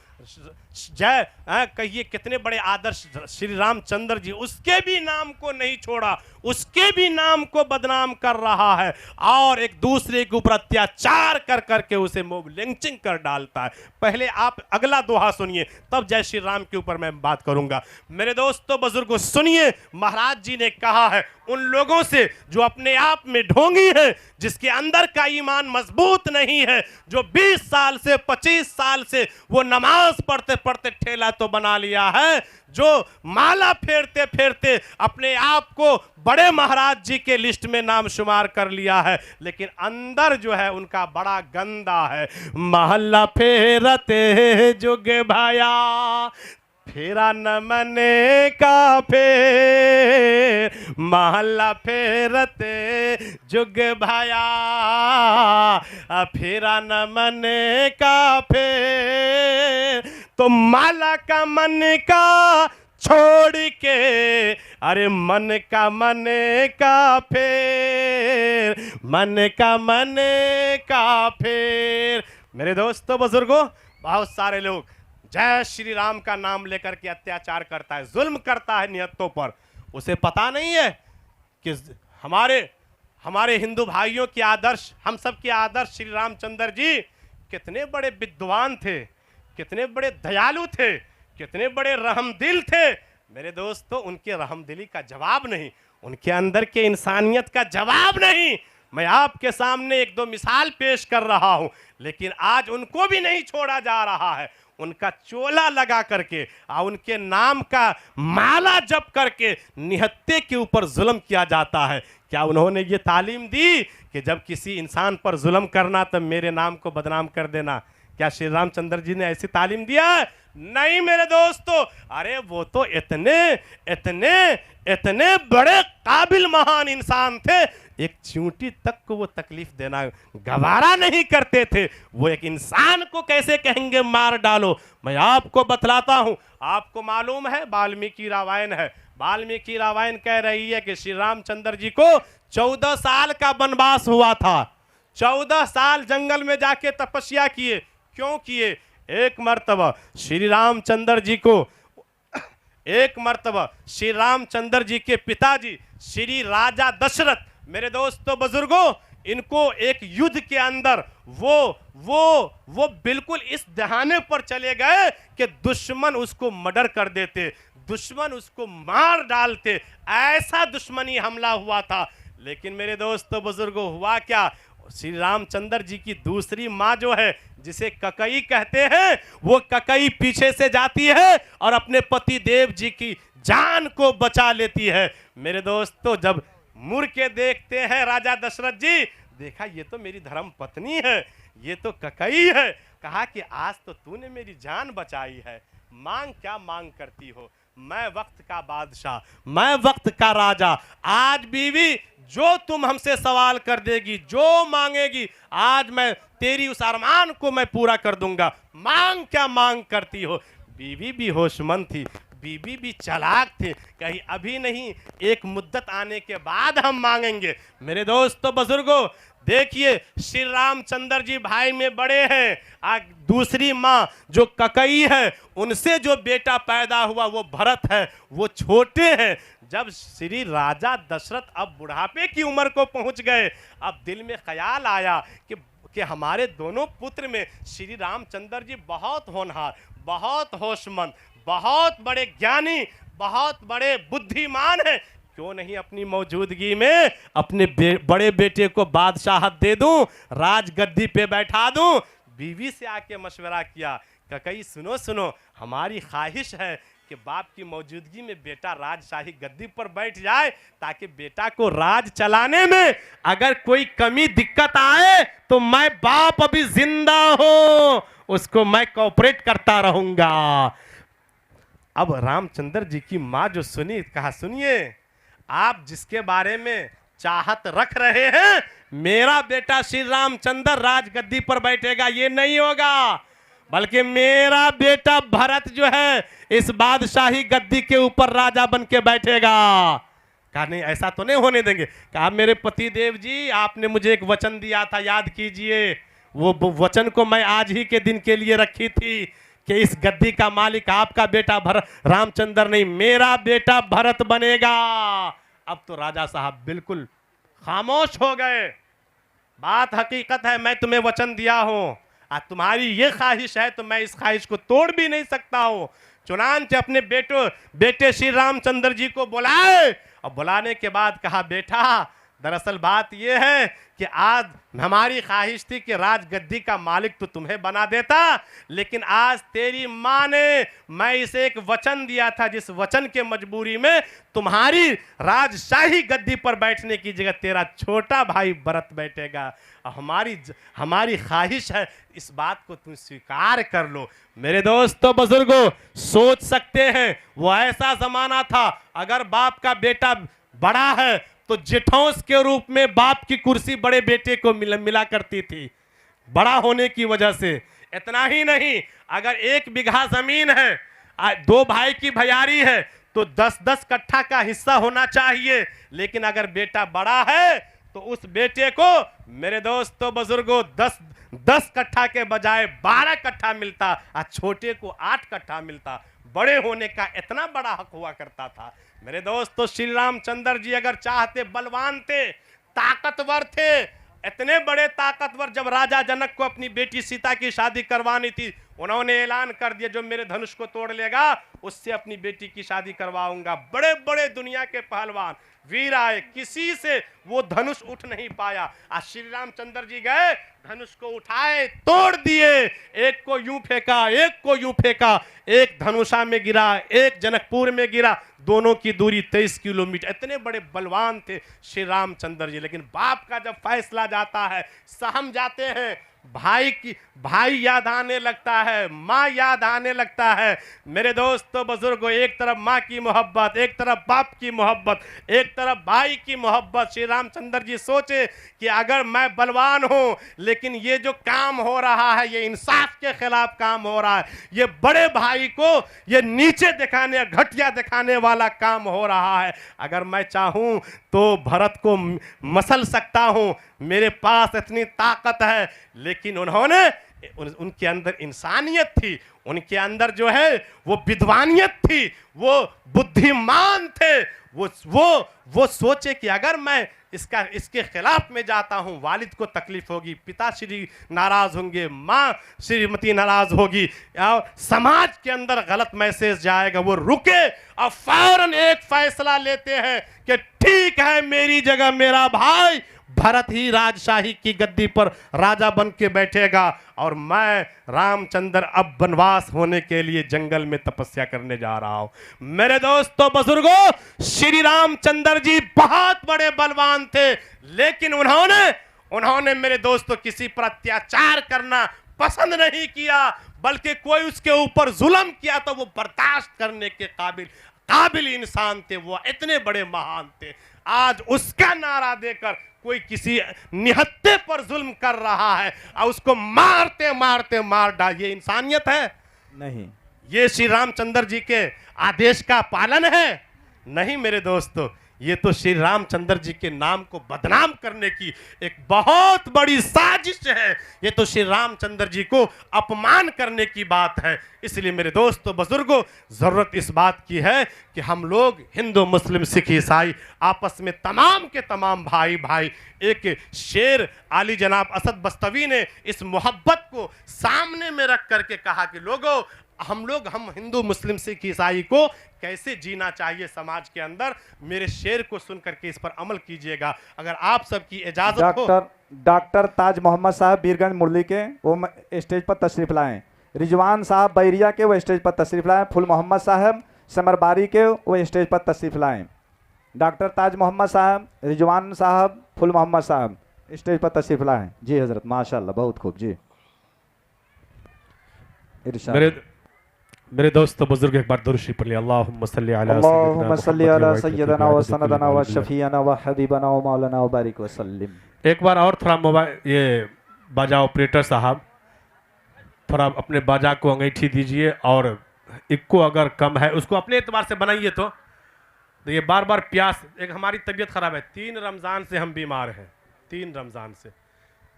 जय कहिए कितने बड़े आदर्श श्री रामचंद्र जी, उसके भी नाम को नहीं छोड़ा, उसके भी नाम को बदनाम कर रहा है और एक दूसरे के ऊपर अत्याचार कर करके उसे मोब लिंचिंग कर डालता है। पहले आप अगला दोहा सुनिए, तब जय श्री राम के ऊपर मैं बात करूंगा। मेरे दोस्तों बुजुर्गों सुनिए, महाराज जी ने कहा है उन लोगों से जो अपने आप में ढोंगी है, जिसके अंदर का ईमान मजबूत नहीं है, जो 20 साल से 25 साल से वो नमाज पढ़ते पढ़ते ठेला तो बना लिया है, जो माला फेरते फेरते अपने आप को बड़े महाराज जी के लिस्ट में नाम शुमार कर लिया है, लेकिन अंदर जो है उनका बड़ा गंदा है। महल्ला फेरते जुग भाया, फेरा न मने का फेर, महल्ला फेरते जुग भाया, फेरा न मने का फेर, तो माला का मन का छोड़ के, अरे मन का मन का फेर, मन का मन का फेर। मेरे दोस्तों बुजुर्गों, बहुत सारे लोग जय श्री राम का नाम लेकर के अत्याचार करता है, जुल्म करता है निहत्तों पर। उसे पता नहीं है कि हमारे हिंदू भाइयों के आदर्श, हम सब के आदर्श श्री रामचंद्र जी कितने बड़े विद्वान थे, कितने बड़े दयालु थे, कितने बड़े रहमदिल थे। मेरे दोस्तों, उनके रहमदिली का जवाब नहीं, उनके अंदर के इंसानियत का जवाब नहीं। मैं आपके सामने 1-2 मिसाल पेश कर रहा हूं, लेकिन आज उनको भी नहीं छोड़ा जा रहा है। उनका चोला लगा करके और उनके नाम का माला जप करके निहत्ते के ऊपर जुल्म किया जाता है। क्या उन्होंने ये तालीम दी कि जब किसी इंसान पर जुल्म करना तब मेरे नाम को बदनाम कर देना? क्या श्री रामचंद्र जी ने ऐसी तालीम दिया है? नहीं मेरे दोस्तों। अरे वो तो इतने बड़े काबिल महान इंसान थे, एक चींटी तक को वो तकलीफ देना गवारा नहीं करते थे। वो एक इंसान को कैसे कहेंगे मार डालो? मैं आपको बतलाता हूं। आपको मालूम है वाल्मीकि रामायण है, वाल्मीकि रामायण कह रही है कि श्री रामचंद्र जी को 14 साल का वनवास हुआ था। 14 साल जंगल में जाके तपस्या किए। क्यों किए? एक मर्तबा श्री रामचंद्र जी के पिताजी श्री राजा दशरथ, मेरे दोस्तों बुजुर्गों, इनको एक युद्ध के अंदर वो बिल्कुल इस दहाने पर चले गए कि दुश्मन उसको मर्डर कर देते, दुश्मन उसको मार डालते। ऐसा दुश्मनी हमला हुआ था। लेकिन मेरे दोस्तों बुजुर्गों, हुआ क्या? श्री रामचंद्र जी की दूसरी माँ जो है, जिसे ककई कहते हैं, वो ककई पीछे से जाती है और अपने पति देव जी की जान को बचा लेती है। मेरे दोस्तों, जब मुड़ के देखते हैं राजा दशरथ जी, देखा ये तो मेरी धर्म पत्नी है, ये तो ककई है। कहा कि आज तो तूने मेरी जान बचाई है, मांग क्या मांग करती हो? मैं वक्त का बादशाह, मैं वक्त का राजा। आज बीवी जो तुम हमसे सवाल कर देगी, जो मांगेगी, आज मैं तेरी उस अरमान को मैं पूरा कर दूंगा। मांग क्या मांग करती हो? बीवी भी होशमंद थी, बीवी भी चालाक थे। कहीं अभी नहीं, एक मुद्दत आने के बाद हम मांगेंगे। मेरे दोस्तों बुजुर्गों, देखिए श्री रामचंद्र जी भाई में बड़े हैं। आज दूसरी माँ जो ककई है, उनसे जो बेटा पैदा हुआ वो भरत है, वो छोटे हैं। जब श्री राजा दशरथ अब बुढ़ापे की उम्र को पहुंच गए, अब दिल में ख्याल आया कि हमारे दोनों पुत्र में श्री रामचंद्र जी बहुत होनहार, बहुत होशमंद, बहुत बड़े ज्ञानी, बहुत बड़े बुद्धिमान हैं। क्यों नहीं अपनी मौजूदगी में अपने बड़े बेटे को बादशाहत दे दूं, राजगद्दी पे बैठा दूं। बीवी से आके मशवरा किया, ककई सुनो सुनो, हमारी ख्वाहिश है कि बाप की मौजूदगी में बेटा राजशाही गद्दी पर बैठ जाए, ताकि बेटा को राज चलाने में अगर कोई कमी दिक्कत आए तो मैं बाप अभी जिंदा हूं, उसको मैं कोऑपरेट करता रहूंगा। अब रामचंद्र जी की माँ जो सुनी, कहा सुनिए, आप जिसके बारे में चाहत रख रहे हैं, मेरा बेटा श्री रामचंद्र राजगद्दी पर बैठेगा, ये नहीं होगा, बल्कि मेरा बेटा भरत जो है इस बादशाही गद्दी के ऊपर राजा बन के बैठेगा। कहा नहीं, ऐसा तो नहीं होने देंगे। कहा मेरे पति देव जी, आपने मुझे एक वचन दिया था, याद कीजिए। वो वचन को मैं आज ही के दिन के लिए रखी थी कि इस गद्दी का मालिक आपका बेटा रामचंद्र नहीं, मेरा बेटा भरत बनेगा। अब तो राजा साहब बिल्कुल खामोश हो गए। बात हकीकत है, मैं तुम्हें वचन दिया हूं, आज तुम्हारी ये ख्वाहिश है तो मैं इस ख्वाहिश को तोड़ भी नहीं सकता हूं। चुनांचे अपने बेटे श्री रामचंद्र जी को बुलाए, और बुलाने के बाद कहा, बेटा दरअसल बात यह है कि आज हमारी ख्वाहिश थी कि राजगद्दी का मालिक तो तुम्हें बना देता, लेकिन आज तेरी माँ ने, मैं इसे एक वचन दिया था, जिस वचन के मजबूरी में तुम्हारी राजशाही गद्दी पर बैठने की जगह तेरा छोटा भाई भरत बैठेगा। हमारी ख्वाहिश है, इस बात को तुम स्वीकार कर लो। मेरे दोस्तों बुजुर्गों, सोच सकते हैं वो ऐसा जमाना था, अगर बाप का बेटा बड़ा है तो जेठौंस के रूप में बाप की कुर्सी बड़े बेटे को मिला करती थी, बड़ा होने की वजह से। इतना ही नहीं, अगर 1 बीघा जमीन है, 2 भाई की भैयारी है, तो 10-10 कट्ठा का हिस्सा होना चाहिए। लेकिन अगर बेटा बड़ा है तो उस बेटे को, मेरे दोस्तों बुजुर्गों, 10 कट्ठा के बजाय 12 कट्ठा मिलता, और छोटे को 8 कट्ठा मिलता। बड़े होने का इतना बड़ा हक हुआ करता था। मेरे दोस्तों, श्री रामचंद्र जी अगर चाहते, बलवान थे, ताकतवर थे, इतने बड़े ताकतवर, जब राजा जनक को अपनी बेटी सीता की शादी करवानी थी, उन्होंने ऐलान कर दिया, जो मेरे धनुष को तोड़ लेगा उससे अपनी बेटी की शादी करवाऊंगा। बड़े बड़े दुनिया के पहलवान वीर आए, किसी से वो धनुष उठ नहीं पाया। आज श्री रामचंद्र जी गए, धनुष को उठाए, तोड़ दिए, एक को यूं फेंका, एक को यूं फेंका, एक धनुषा में गिरा, एक जनकपुर में गिरा, दोनों की दूरी 23 किलोमीटर। इतने बड़े बलवान थे श्री रामचंद्र जी। लेकिन बाप का जब फैसला जाता है, सहम जाते हैं, भाई याद आने लगता है, माँ याद आने लगता है। मेरे दोस्तों बुजुर्गों, एक तरफ माँ की मोहब्बत, एक तरफ बाप की मोहब्बत, एक तरफ भाई की मोहब्बत। श्री रामचंद्र जी सोचे कि अगर मैं बलवान हूँ, लेकिन ये जो काम हो रहा है ये इंसाफ के खिलाफ काम हो रहा है, ये बड़े भाई को ये नीचे दिखाने, घटिया दिखाने वाला काम हो रहा है। अगर मैं चाहूँ तो भरत को मसल सकता हूँ, मेरे पास इतनी ताकत है। लेकिन उनके अंदर इंसानियत थी, उनके अंदर जो है वो विद्वानियत थी, वो बुद्धिमान थे। वो सोचे कि अगर मैं इसके खिलाफ में जाता हूं, वालिद को तकलीफ होगी, पिताश्री नाराज होंगे, माँ श्रीमती नाराज होगी, और समाज के अंदर गलत मैसेज जाएगा। वो रुके और फौरन एक फैसला लेते हैं कि ठीक है, मेरी जगह मेरा भाई भरत ही राजशाही की गद्दी पर राजा बन के बैठेगा और मैं रामचंद्र अब वनवास होने के लिए जंगल में तपस्या करने जा रहा हूं। मेरे दोस्तों बुजुर्गों, श्री रामचंद्र जी बहुत बड़े बलवान थे, लेकिन उन्होंने मेरे दोस्तों किसी पर अत्याचार करना पसंद नहीं किया, बल्कि कोई उसके ऊपर जुल्म किया तो वो बर्दाश्त करने के काबिल इंसान थे। वो इतने बड़े महान थे। आज उसका नारा देकर कोई किसी निहत्थे पर जुल्म कर रहा है और उसको मारते मारते मार डाल, ये इंसानियत है? नहीं। ये श्री रामचंद्र जी के आदेश का पालन है? नहीं मेरे दोस्तों, ये तो श्री रामचंद्र जी के नाम को बदनाम करने की एक बहुत बड़ी साजिश है। ये तो श्री रामचंद्र जी को अपमान करने की बात है। इसलिए मेरे दोस्तों बुजुर्गों, जरूरत इस बात की है कि हम लोग हिंदू मुस्लिम सिख ईसाई आपस में तमाम के तमाम भाई भाई, एक शेर आली जनाब असद बस्तवी ने इस मोहब्बत को सामने में रख करके कहा कि लोगों, हम हिंदू मुस्लिम सिख ईसाई को कैसे जीना चाहिए समाज के अंदर। मेरे शेर को सुन करके इस पर अमल कीजिएगा अगर आप सबकी इजाजत हो। डॉक्टर ताज मोहम्मद साहब बीरगंज मुरली के, वो स्टेज पर तशरीफ लाएं। रिजवान साहब बैरिया के, वो स्टेज पर तशरीफ लाएं। फुल मोहम्मद साहब समरबारी के, वो स्टेज पर तशरीफ लाएं। डॉक्टर ताज मोहम्मद साहब, रिजवान साहब, फुल मोहम्मद साहब स्टेज पर तशरीफ लाएं। जी हजरत, माशाल्लाह, बहुत खूब जी। मेरे दोस्तों बुजुर्ग, एक बार दुरूद शरीफ पढ़ लिया। अल्लाहुम्मा सल्ली अला सय्यदना व सनदना व शफीअना व हबीबना व मौलाना व बारिक व सल्लिम। एक बार और थोड़ा मोबाइल, ये बाजा ऑपरेटर साहब, थोड़ा अपने बाजा को अंगीठी दीजिए और इक्को अगर कम है उसको अपने एतबार से बनाइए। तो ये बार बार प्यास, एक हमारी तबीयत खराब है, 3 रमज़ान से हम बीमार हैं, 3 रमज़ान से।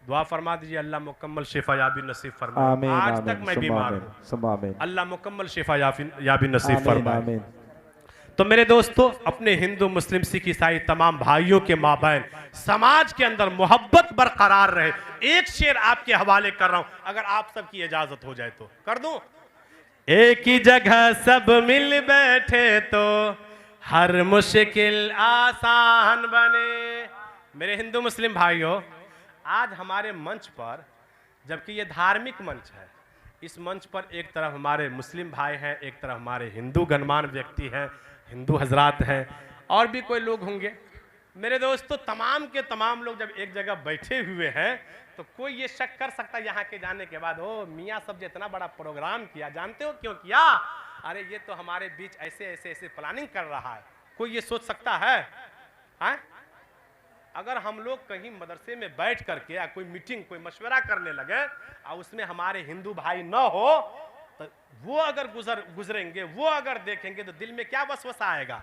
दुआ फरमा दीजिए अल्लाह मुकम्मल शिफा याबी नसीब फरमाए। आज तक मैं बीमार हूँ, अल्लाह मुकम्मल शिफा याबी नसीब फरमाए। तो मेरे दोस्तों, अपने हिंदू मुस्लिम सिख ईसाई तमाम भाइयों के माबैन समाज के अंदर मोहब्बत बरकरार रहे। एक शेर आपके हवाले कर रहा हूं, अगर आप सबकी इजाजत हो जाए तो कर दूं। एक ही जगह सब मिल बैठे तो हर मुश्किल आसान बने। मेरे हिंदू मुस्लिम भाइयों, आज हमारे मंच पर, जबकि ये धार्मिक मंच है, इस मंच पर एक तरफ हमारे मुस्लिम भाई हैं, एक तरफ हमारे हिंदू गणमान्य व्यक्ति हैं, हिंदू हजरात हैं, और भी कोई लोग होंगे। मेरे दोस्तों, तमाम के तमाम लोग जब एक जगह बैठे हुए हैं तो कोई ये शक कर सकता है यहाँ के जाने के बाद, ओ मियाँ सब जो इतना बड़ा प्रोग्राम किया, जानते हो क्यों किया? अरे ये तो हमारे बीच ऐसे ऐसे ऐसे प्लानिंग कर रहा है। कोई ये सोच सकता है? अगर हम लोग कहीं मदरसे में बैठ करके या कोई मीटिंग, कोई मशवरा करने लगे और उसमें हमारे हिंदू भाई न हो, तो वो अगर गुजरेंगे, वो अगर देखेंगे तो दिल में क्या वसवसा आएगा?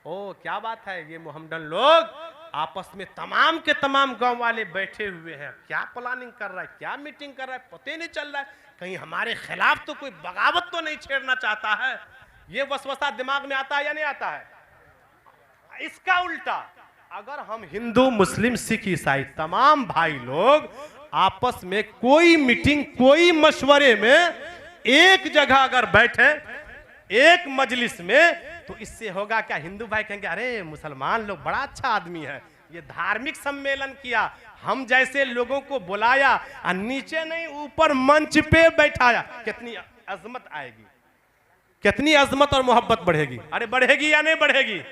ओ क्या बात है, ये मोहम्मदन लोग आपस में तमाम के तमाम गांव वाले बैठे हुए हैं, क्या प्लानिंग कर रहा है, क्या मीटिंग कर रहा है, पता नहीं चल रहा है। कहीं हमारे खिलाफ तो कोई बगावत तो नहीं छेड़ना चाहता है? ये वसवसा दिमाग में आता है या नहीं आता है? इसका उल्टा, अगर हम हिंदू मुस्लिम सिख ईसाई तमाम भाई लोग आपस में कोई मीटिंग, कोई मशवरे में एक जगह अगर बैठे, एक मजलिस में, तो इससे होगा क्या? हिंदू भाई कहेंगे अरे मुसलमान लोग बड़ा अच्छा आदमी है, ये धार्मिक सम्मेलन किया, हम जैसे लोगों को बुलाया और नीचे नहीं ऊपर मंच पे बैठाया, कितनी अजमत आएगी, कितनी अजमत और मोहब्बत बढ़ेगी। अरे बढ़ेगी या नहीं बढ़ेगी?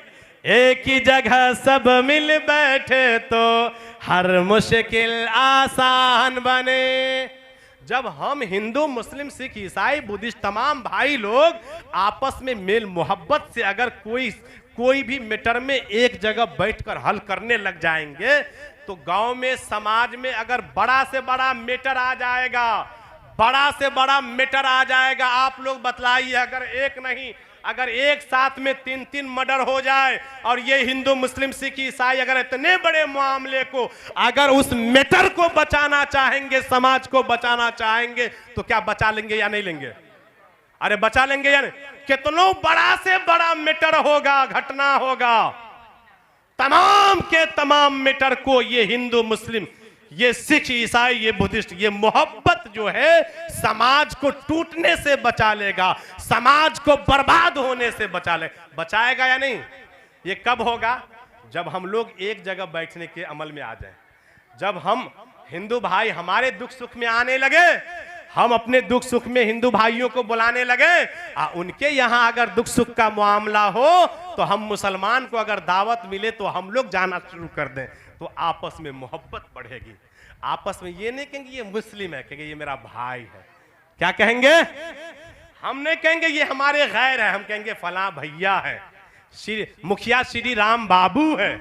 एक ही जगह सब मिल बैठे तो हर मुश्किल आसान बने। जब हम हिंदू मुस्लिम सिख ईसाई बुद्धिस्ट तमाम भाई लोग आपस में मेल मोहब्बत से अगर कोई भी मैटर में एक जगह बैठकर हल करने लग जाएंगे, तो गांव में, समाज में अगर बड़ा से बड़ा मैटर आ जाएगा, बड़ा से बड़ा मैटर आ जाएगा, आप लोग बतलाइए, अगर एक नहीं, अगर एक साथ में 3-3 मर्डर हो जाए और ये हिंदू मुस्लिम सिख ईसाई अगर इतने बड़े मामले को, अगर उस मैटर को बचाना चाहेंगे, समाज को बचाना चाहेंगे, तो क्या बचा लेंगे या नहीं लेंगे? अरे बचा लेंगे या नहीं? कितनों बड़ा से बड़ा मैटर होगा, घटना होगा, तमाम के तमाम मैटर को ये हिंदू मुस्लिम, ये सिख ईसाई, ये बुद्धिस्ट, ये मोहब्बत जो है समाज को टूटने से बचा लेगा, समाज को बर्बाद होने से बचाएगा या नहीं? ये कब होगा? जब हम लोग एक जगह बैठने के अमल में आ जाएं। जब हम हिंदू भाई हमारे दुख सुख में आने लगे, हम अपने दुख सुख में हिंदू भाइयों को बुलाने लगे, उनके यहाँ अगर दुख सुख का मामला हो तो हम मुसलमान को अगर दावत मिले तो हम लोग जाना शुरू कर दें, तो आपस में मोहब्बत बढ़ेगी। आपस में ये नहीं कहेंगे ये मुस्लिम है, कहेंगे ये मेरा भाई है। क्या कहेंगे? हम नहीं कहेंगे ये हमारे गैर है, हम कहेंगे फलां भैया है, मुखिया श्री राम बाबू है,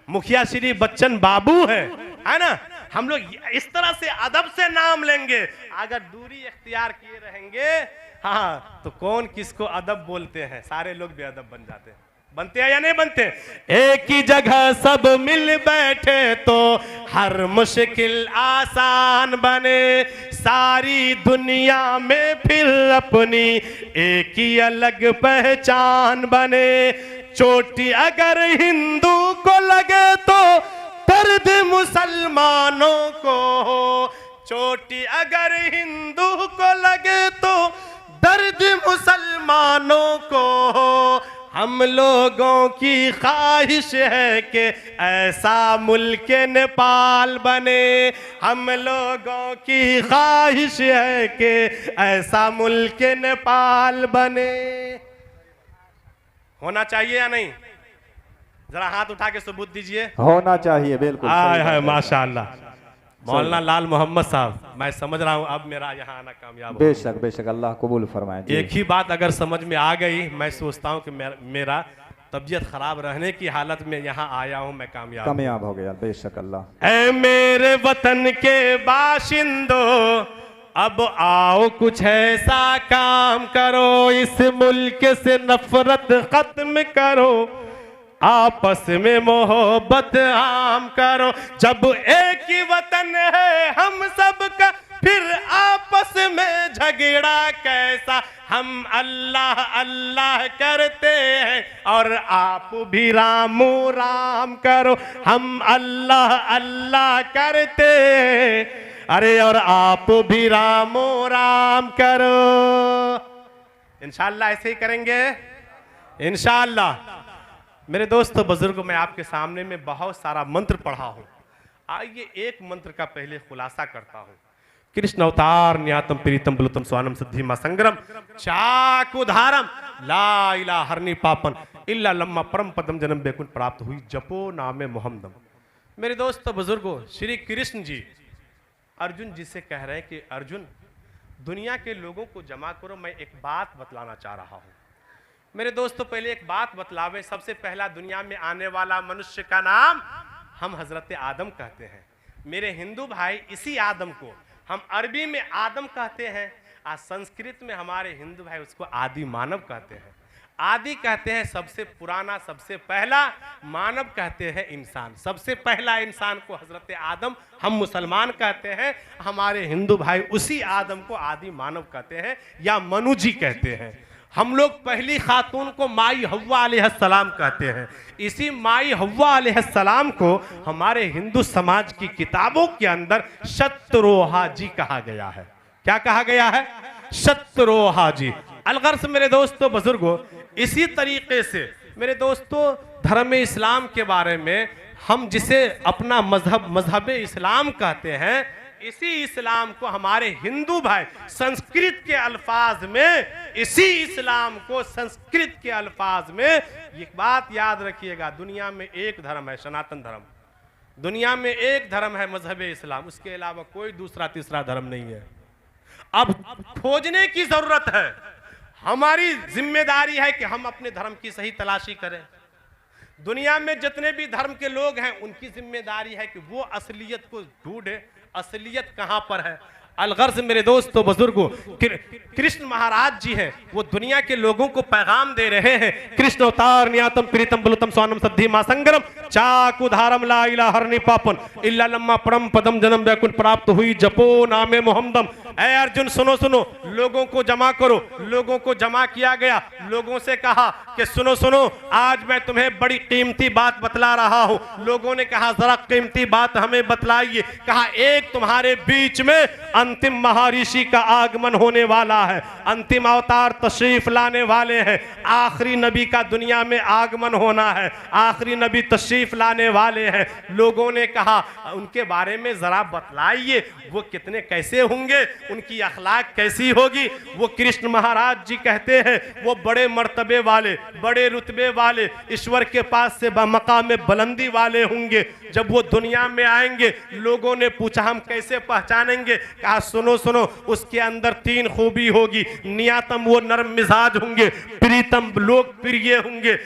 मुखिया श्री बच्चन बाबू है ना। हम लोग इस तरह से अदब से नाम लेंगे। अगर दूरी इख्तियार किए रहेंगे, हाँ, तो कौन किसको अदब बोलते हैं, सारे लोग बेअदब बन जाते हैं। बनते हैं या नहीं बनते? एक ही जगह सब मिल बैठे तो हर मुश्किल आसान बने, सारी दुनिया में फिर अपनी एक ही अलग पहचान बने। चोटी अगर हिंदू को लगे तो दर्द मुसलमानों को हो, चोटी अगर हिंदू को लगे तो दर्द मुसलमानों को हो। हम लोगों की ख्वाहिश है कि ऐसा मुल्क नेपाल बने, हम लोगों की ख्वाहिश है कि ऐसा मुल्क नेपाल बने। होना चाहिए या नहीं? जरा हाथ उठा के सबूत दीजिए। होना चाहिए, बिल्कुल। है माशाअल्लाह। मौलाना लाल मोहम्मद साहब, मैं समझ रहा हूँ अब मेरा यहाँ आना कामयाब हो। बेशक बेशक, अल्लाह कबूल फरमाए। एक ही बात अगर समझ में आ गई, मैं सोचता हूँ कि मेरा तबीयत खराब रहने की हालत में यहाँ आया हूँ, मैं कामयाब हो गया। बेशक अल्लाह। ऐ मेरे वतन के बाशिंदों, अब आओ कुछ ऐसा काम करो, इस मुल्क से नफरत खत्म करो, आपस में मोहब्बत आम करो। जब एक ही वतन है हम सबका, फिर आपस में झगड़ा कैसा। हम अल्लाह अल्लाह करते हैं और आप भी रामो राम करो। हम अल्लाह अल्लाह करते हैं, अरे और आप भी रामो राम करो। इंशाअल्लाह ऐसे ही करेंगे, इंशाअल्लाह। मेरे दोस्तों बुजुर्गों, मैं आपके सामने में बहुत सारा मंत्र पढ़ा हूं। आइए एक मंत्र का पहले खुलासा करता हूं। कृष्ण अवतार न्यातम प्रीतम बलुतम स्वानम सिद्धिमा संग्रम चाकुधारम ला इला हरनी पापन इल्ला लम्मा परम पदम जन्म बेकुंठ प्राप्त हुई जपो नामे मोहम्मदम। मेरे दोस्तों बुजुर्गों, श्री कृष्ण जी अर्जुन जी से कह रहे हैं कि अर्जुन, दुनिया के लोगों को जमा करो, मैं एक बात बतलाना चाह रहा हूं। मेरे दोस्तों पहले एक बात बतलावे। सबसे पहला दुनिया में आने वाला मनुष्य का नाम हम हजरत आदम कहते हैं। मेरे हिंदू भाई इसी आदम को हम अरबी में आदम कहते हैं, आज संस्कृत में हमारे हिंदू भाई उसको आदि मानव कहते हैं। आदि कहते हैं सबसे पुराना, सबसे पहला, मानव कहते हैं इंसान। सबसे पहला इंसान को हजरत आदम हम मुसलमान कहते हैं, हमारे हिंदू भाई उसी आदम को आदि मानव कहते हैं या मनु जी कहते हैं। हम लोग पहली खातून को माई हव्वा अलैहिस्सलाम कहते हैं। इसी माई हव्वा अलैहिस्सलाम को हमारे हिंदू समाज की किताबों के अंदर शतरोहा जी कहा गया है। क्या कहा गया है? शतरोहा जी। अलगर्स मेरे दोस्तों बुजुर्गों, इसी तरीके से मेरे दोस्तों धर्म इस्लाम के बारे में हम जिसे अपना मजहब इस्लाम कहते हैं, इसी इस्लाम को हमारे हिंदू भाई संस्कृत के अल्फाज में, इसी इस्लाम को संस्कृत के अल्फाज में, एक बात याद रखिएगा, दुनिया में एक धर्म है, सनातन धर्म। दुनिया में एक धर्म है, मजहब इस्लाम, उसके अलावा कोई दूसरा तीसरा धर्म नहीं है। अब खोजने की जरूरत है, हमारी जिम्मेदारी है कि हम अपने धर्म की सही तलाशी करें। दुनिया में जितने भी धर्म के लोग हैं उनकी जिम्मेदारी है कि वो असलियत को ढूंढे, असलियत कहां पर है। अलगर्ज मेरे दोस्तों बुजुर्गों, कृष्ण महाराज जी हैं, वो दुनिया के लोगों को पैगाम दे रहे हैं। कृष्ण अवतार न्यातम प्रीतम बलुतम स्वानम सद्धि मा संग्रम चाकुधारम ला इला हरनी पापन इल्ला लम्मा परम पदम जन्म बैकुंठ प्राप्त हुई जपो नामे मोहम्मदम। ऐ अर्जुन सुनो सुनो, लोगों को जमा करो। लोगों को जमा किया गया, लोगों से कहा कि सुनो सुनो, आज मैं तुम्हें बड़ी कीमती बात बतला रहा हूं। लोगों ने कहा जरा कीमती बात हमें बतलाइए। कहा एक तुम्हारे बीच में अंतिम महर्षि का आगमन होने वाला है, अंतिम अवतार तशरीफ लाने वाले हैं, आखिरी नबी का दुनिया में आगमन होना है, आखिरी नबी तशरीफ लाने वाले हैं। लोगों ने कहा उनके बारे में जरा बतलाइए, वो कितने कैसे होंगे, उनकी अखलाक कैसी होगी। वो कृष्ण महाराज जी कहते हैं वो बड़े मर्तबे वाले, बड़े रुतबे वाले, ईश्वर के पास से मकाम बुलंदी वाले होंगे। जब वो दुनिया में आएंगे, लोगों ने पूछा हम कैसे पहचानेंगे। कहा सुनो सुनो, उसके अंदर 3 खूबी होगी। नियातम, वो नरम मिजाज होंगे, प्रीतम, लोकप्रिय होंगे,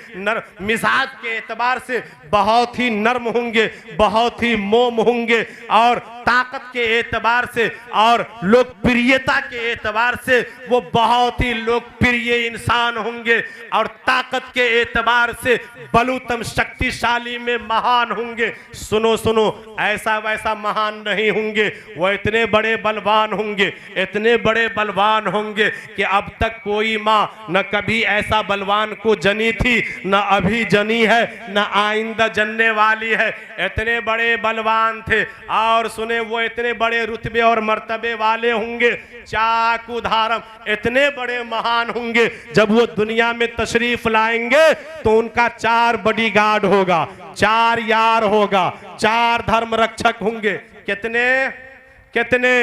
मिजाज के एतबार से बहुत ही नर्म होंगे, बहुत ही मोम होंगे, और ताकत के एतबार से और लोकप्रियता के एतबार से वो बहुत ही लोकप्रिय इंसान होंगे, और ताकत के एतबार से बलूतम, शक्तिशाली में महान होंगे। सुनो सुनो, ऐसा वैसा महान नहीं होंगे, वो इतने बड़े बलवान होंगे, इतने बड़े बलवान होंगे कि अब तक कोई माँ न कभी ऐसा बलवान को जनी थी, न अभी जनी है, न आइंदा जनने वाली है। इतने बड़े बलवान थे, और सुने वो इतने बड़े रुतबे और मर्तबे वाले होंगे, चाकू धारम, इतने बड़े महान होंगे। जब वो दुनिया में तशरीफ लाएंगे तो उनका 4 बॉडीगार्ड होगा, 4 यार होगा, 4 धर्म रक्षक होंगे। कितने कितने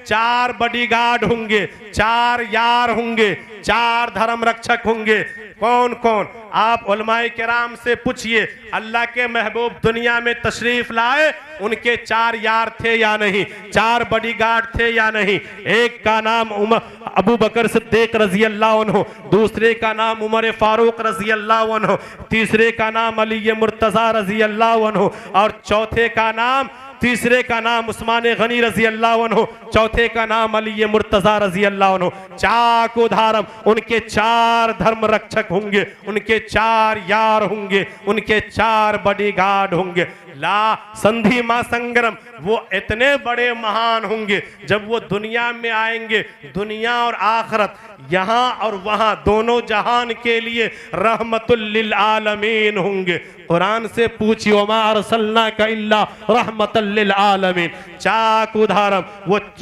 4 बॉडीगार्ड होंगे, 4 यार होंगे, 4 धर्म रक्षक होंगे। कौन कौन? आप उलमाए किराम से पूछिए, अल्लाह के महबूब दुनिया में तशरीफ लाए, उनके 4 यार थे या नहीं, 4 बॉडीगार्ड थे या नहीं। एक का नाम अबू बकर सिद्दीक रजी अल्लाह अन्हु, दूसरे का नाम उमर फारूक रजी अल्लाह अन्हु, तीसरे का नाम अली मुर्तजा रजी अल्लाह अन्हु, और चौथे का नाम, तीसरे का नाम उस्मान गनी रजी अल्लाह अन्हु, चौथे का नाम अली मुर्तजा रजी अल्लाह अन्हु। चाको धारम, उनके 4 धर्म रक्षक होंगे, उनके 4 यार होंगे, उनके 4 बॉडीगार्ड होंगे। ला संधि मा संग्रम, वो इतने बड़े महान होंगे। जब वो दुनिया में आएंगे, दुनिया और आखिरत, यहाँ और वहाँ दोनों जहान के लिए रहमतुल लिल आलमीन होंगे। कुरान से पूछिए, वमा अरसलनाका इल्ला रहमतल लिल आलमीन। चाक उदाहरण,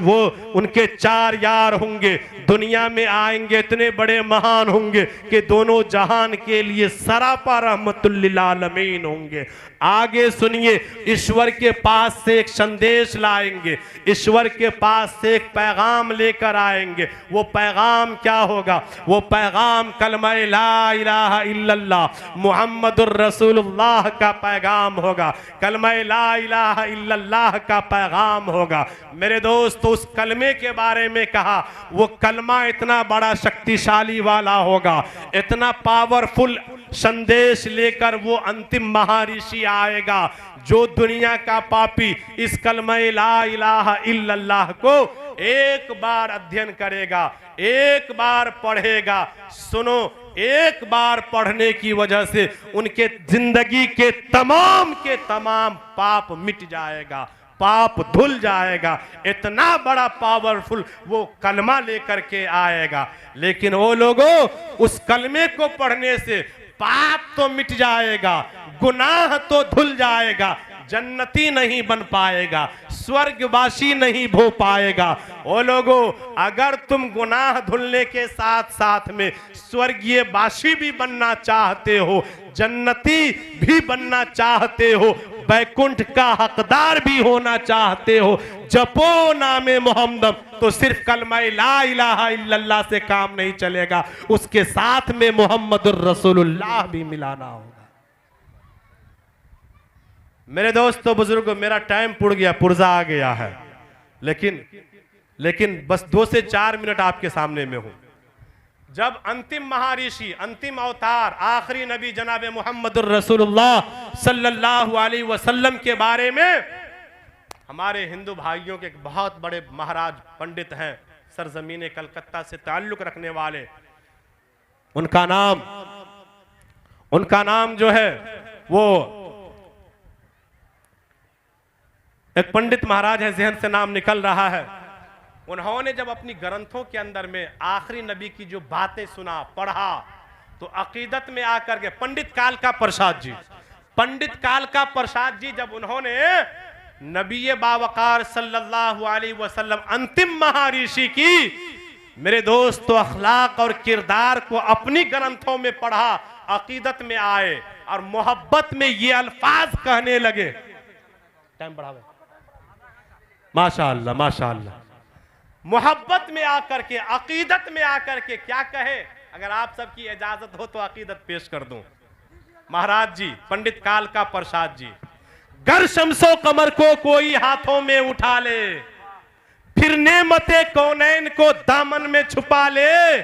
वो उनके 4 यार होंगे, दुनिया में आएंगे, इतने बड़े महान होंगे कि दोनों जहान के लिए सरापा रहमतुल लिल आलमीन होंगे। आगे सुनिए, ईश्वर के पास से एक संदेश लाएंगे, ईश्वर के पास से एक पैगाम लेकर आएंगे। वो पैगाम क्या होगा? वो पैगाम कलमा ला इलाहा इल्लल्लाह मुहम्मदुर रसूलुल्लाह का पैगाम होगा, कलमा ला इलाहा इल्लल्लाह का पैगाम होगा। मेरे दोस्त, उस कलमे के बारे में कहा, वो कलमा इतना बड़ा शक्तिशाली वाला होगा, इतना पावरफुल संदेश लेकर वो अंतिम महर्षि आएगा, जो दुनिया का पापी इस कलमा ला इलाहा इल्लल्लाह को एक बार अध्ययन करेगा, एक बार पढ़ेगा। सुनो, एक बार पढ़ने की वजह से उनके जिंदगी के तमाम पाप मिट जाएगा, पाप धुल जाएगा। इतना बड़ा पावरफुल वो कलमा लेकर के आएगा। लेकिन वो लोगों, उस कलमे को पढ़ने से पाप तो मिट जाएगा, गुनाह तो धुल जाएगा, जन्नती नहीं बन पाएगा, स्वर्गवासी नहीं हो पाएगा। ओ लोगों, अगर तुम गुनाह धुलने के साथ साथ में स्वर्गीय वासी भी बनना चाहते हो, जन्नती भी बनना चाहते हो, बैकुंठ का हकदार भी होना चाहते हो, जपो नामे मोहम्मद, तो सिर्फ कलमा ला इलाहा इल्लल्लाह से काम नहीं चलेगा, उसके साथ में मोहम्मदुर रसूलुल्लाह भी मिलाना होगा। मेरे दोस्तों बुजुर्गों, मेरा टाइम पुर्जा आ गया है, लेकिन बस 2 से 4 मिनट आपके सामने में हूं। जब अंतिम महर्षि, अंतिम अवतार, आखिरी नबी जनाब मुहम्मदुर रसूलुल्लाह सल्लल्लाहु अलैहि वसल्लम के बारे में हमारे हिंदू भाइयों के एक बहुत बड़े महाराज पंडित हैं, सरजमीन कलकत्ता से ताल्लुक रखने वाले, उनका नाम जो है वो एक पंडित महाराज है, जहन से नाम निकल रहा है, उन्होंने जब अपनी ग्रंथों के अंदर में आखिरी नबी की जो बातें सुना, पढ़ा, तो अकीदत में आकर के पंडित कालका प्रसाद जी जब उन्होंने नबी बावकार सल्लल्लाहु अलैहि वसल्लम अंतिम महाऋषि की मेरे दोस्तों अखलाक और किरदार को अपनी ग्रंथों में पढ़ा, अकीदत में आए और मोहब्बत में ये अल्फाज कहने लगे। टाइम बढ़ावे। माशाअल्लाह माशाअल्लाह। मोहब्बत में आकर के, अकीदत में आकर के क्या कहे? अगर आप सबकी इजाजत हो तो अकीदत पेश कर दूं। महाराज जी, पंडित कालका प्रसाद जी, गर शम्सो कमर को कोई हाथों में उठा ले, फिर नेमते कौनैन को दामन में छुपा ले,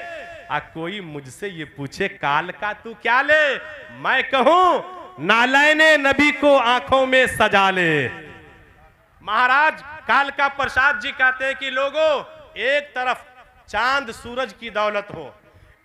कोई मुझसे ये पूछे काल का तू क्या ले, मैं कहूं नालैने नबी को आंखों में सजा ले। महाराज कालका प्रसाद जी कहते हैं कि लोगों, एक तरफ चांद सूरज की दौलत हो,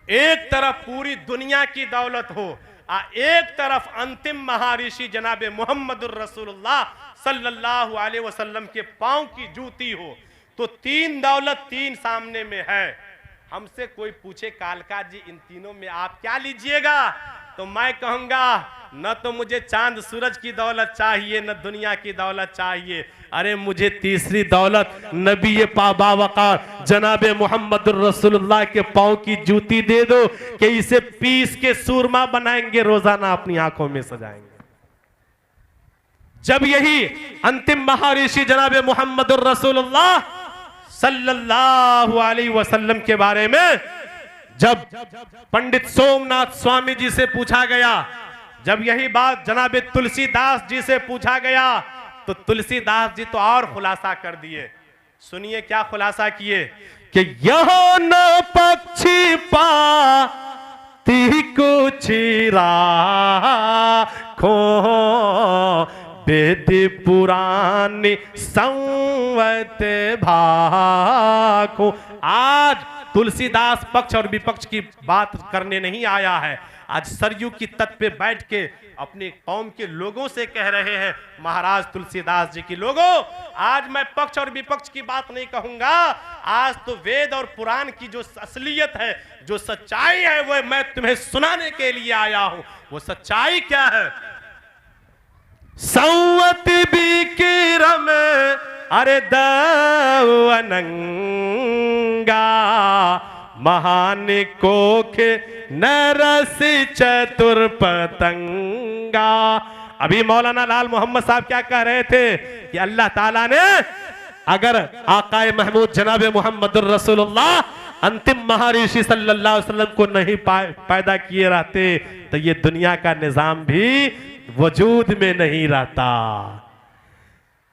एक तरफ पूरी दुनिया की दौलत हो, एक तरफ अंतिम महाऋषि जनाबे मोहम्मदुर रसूलुल्लाह सल्लल्लाहु अलैहि वसल्लम के पांव की जूती हो, तो तीन दौलत तीन सामने में है। हमसे कोई पूछे कालका जी इन तीनों में आप क्या लीजिएगा, तो मैं कहूंगा न तो मुझे चांद सूरज की दौलत चाहिए, न दुनिया की दौलत चाहिए, अरे मुझे तीसरी दौलत नबी बावकार जनाबे मोहम्मदुर रसूलुल्लाह के पांव की जूती दे दो कि इसे पीस के सूरमा बनाएंगे, रोजाना अपनी आंखों में सजाएंगे। जब यही अंतिम महाऋषि जनाबे मोहम्मदुर रसूलुल्लाह सल्लल्लाहु अलैहि वसल्लम के बारे में जब पंडित सोमनाथ स्वामी जी से पूछा गया, जब यही बात जनाबे तुलसीदास जी से पूछा गया, तो तुलसीदास जी तो और खुलासा कर दिए। सुनिए क्या खुलासा किए कि यह न पक्षी पाती कुछ राखो, वेद पुरानी संवत भाखो। आज तुलसीदास पक्ष और विपक्ष की बात करने नहीं आया है, आज सरयू की तट पे बैठ के अपने कौम के लोगों से कह रहे हैं महाराज तुलसीदास जी की, लोगों आज मैं पक्ष और विपक्ष की बात नहीं कहूंगा, आज तो वेद और पुराण की जो असलियत है, जो सच्चाई है, वो मैं तुम्हें सुनाने के लिए आया हूं। वो सच्चाई क्या है? संवत बिकिरम अरे दवनंगा, महान कोख नरस चतुर पतंगा। अभी मौलाना लाल मोहम्मद साहब क्या कह रहे थे कि अल्लाह ताला ने अगर आकाए महमूद जनाबे मोहम्मदुर रसूलुल्लाह अंतिम महाऋषि सल्लल्लाहु अलैहि वसल्लम को नहीं पैदा किए रहते तो ये दुनिया का निजाम भी वजूद में नहीं रहता।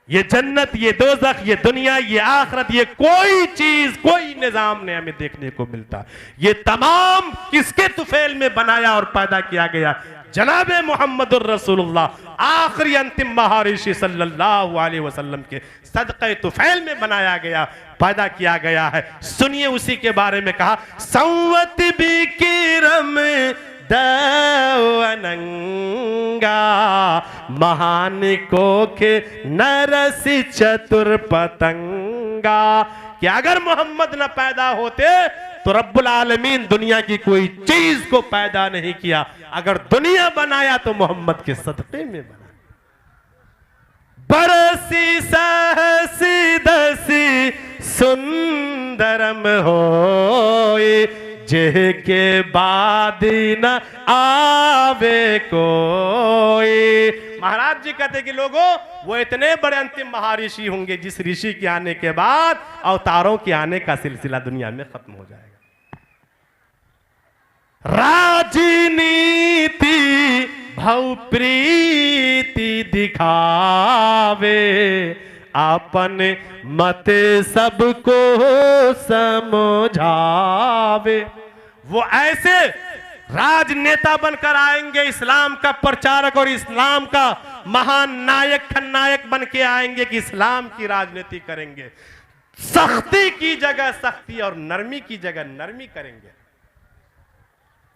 ये जन्नत, ये दोज़ख, ये दुनिया, ये आखिरत, ये कोई चीज, कोई निजाम ने हमें देखने को मिलता। ये तमाम किसके तुफैल में बनाया और पैदा किया गया? जनाबे मोहम्मदुर रसूलुल्लाह आखिरी अंतिम महर्षि सल्लल्लाहु अलैहि वसल्लम के सदक़े तुफैल में बनाया गया, पैदा किया गया है। सुनिए उसी के बारे में कहा, संवत बिकिरम दवनंगा, महान कोख नरस चतुर पतंगा। कि अगर मोहम्मद न पैदा होते तो रब्बुल आलमीन दुनिया की कोई चीज को पैदा नहीं किया, अगर दुनिया बनाया तो मोहम्मद के सदक़े में बना। बरसी सहसी दसी सुंदरम होए, जेह के बाद न आवे कोई। महाराज जी कहते कि लोगों वो इतने बड़े अंतिम महर्षि होंगे जिस ऋषि के आने के बाद अवतारों के आने का सिलसिला दुनिया में खत्म हो जाएगा। राजनीति भव प्रीति दिखावे, अपन मत सबको समझावे। वो ऐसे राजनेता बनकर आएंगे, इस्लाम का प्रचारक और इस्लाम का महान नायक खलनायक बन के आएंगे कि इस्लाम की राजनीति करेंगे। सख्ती की जगह सख्ती और नरमी की जगह नरमी करेंगे।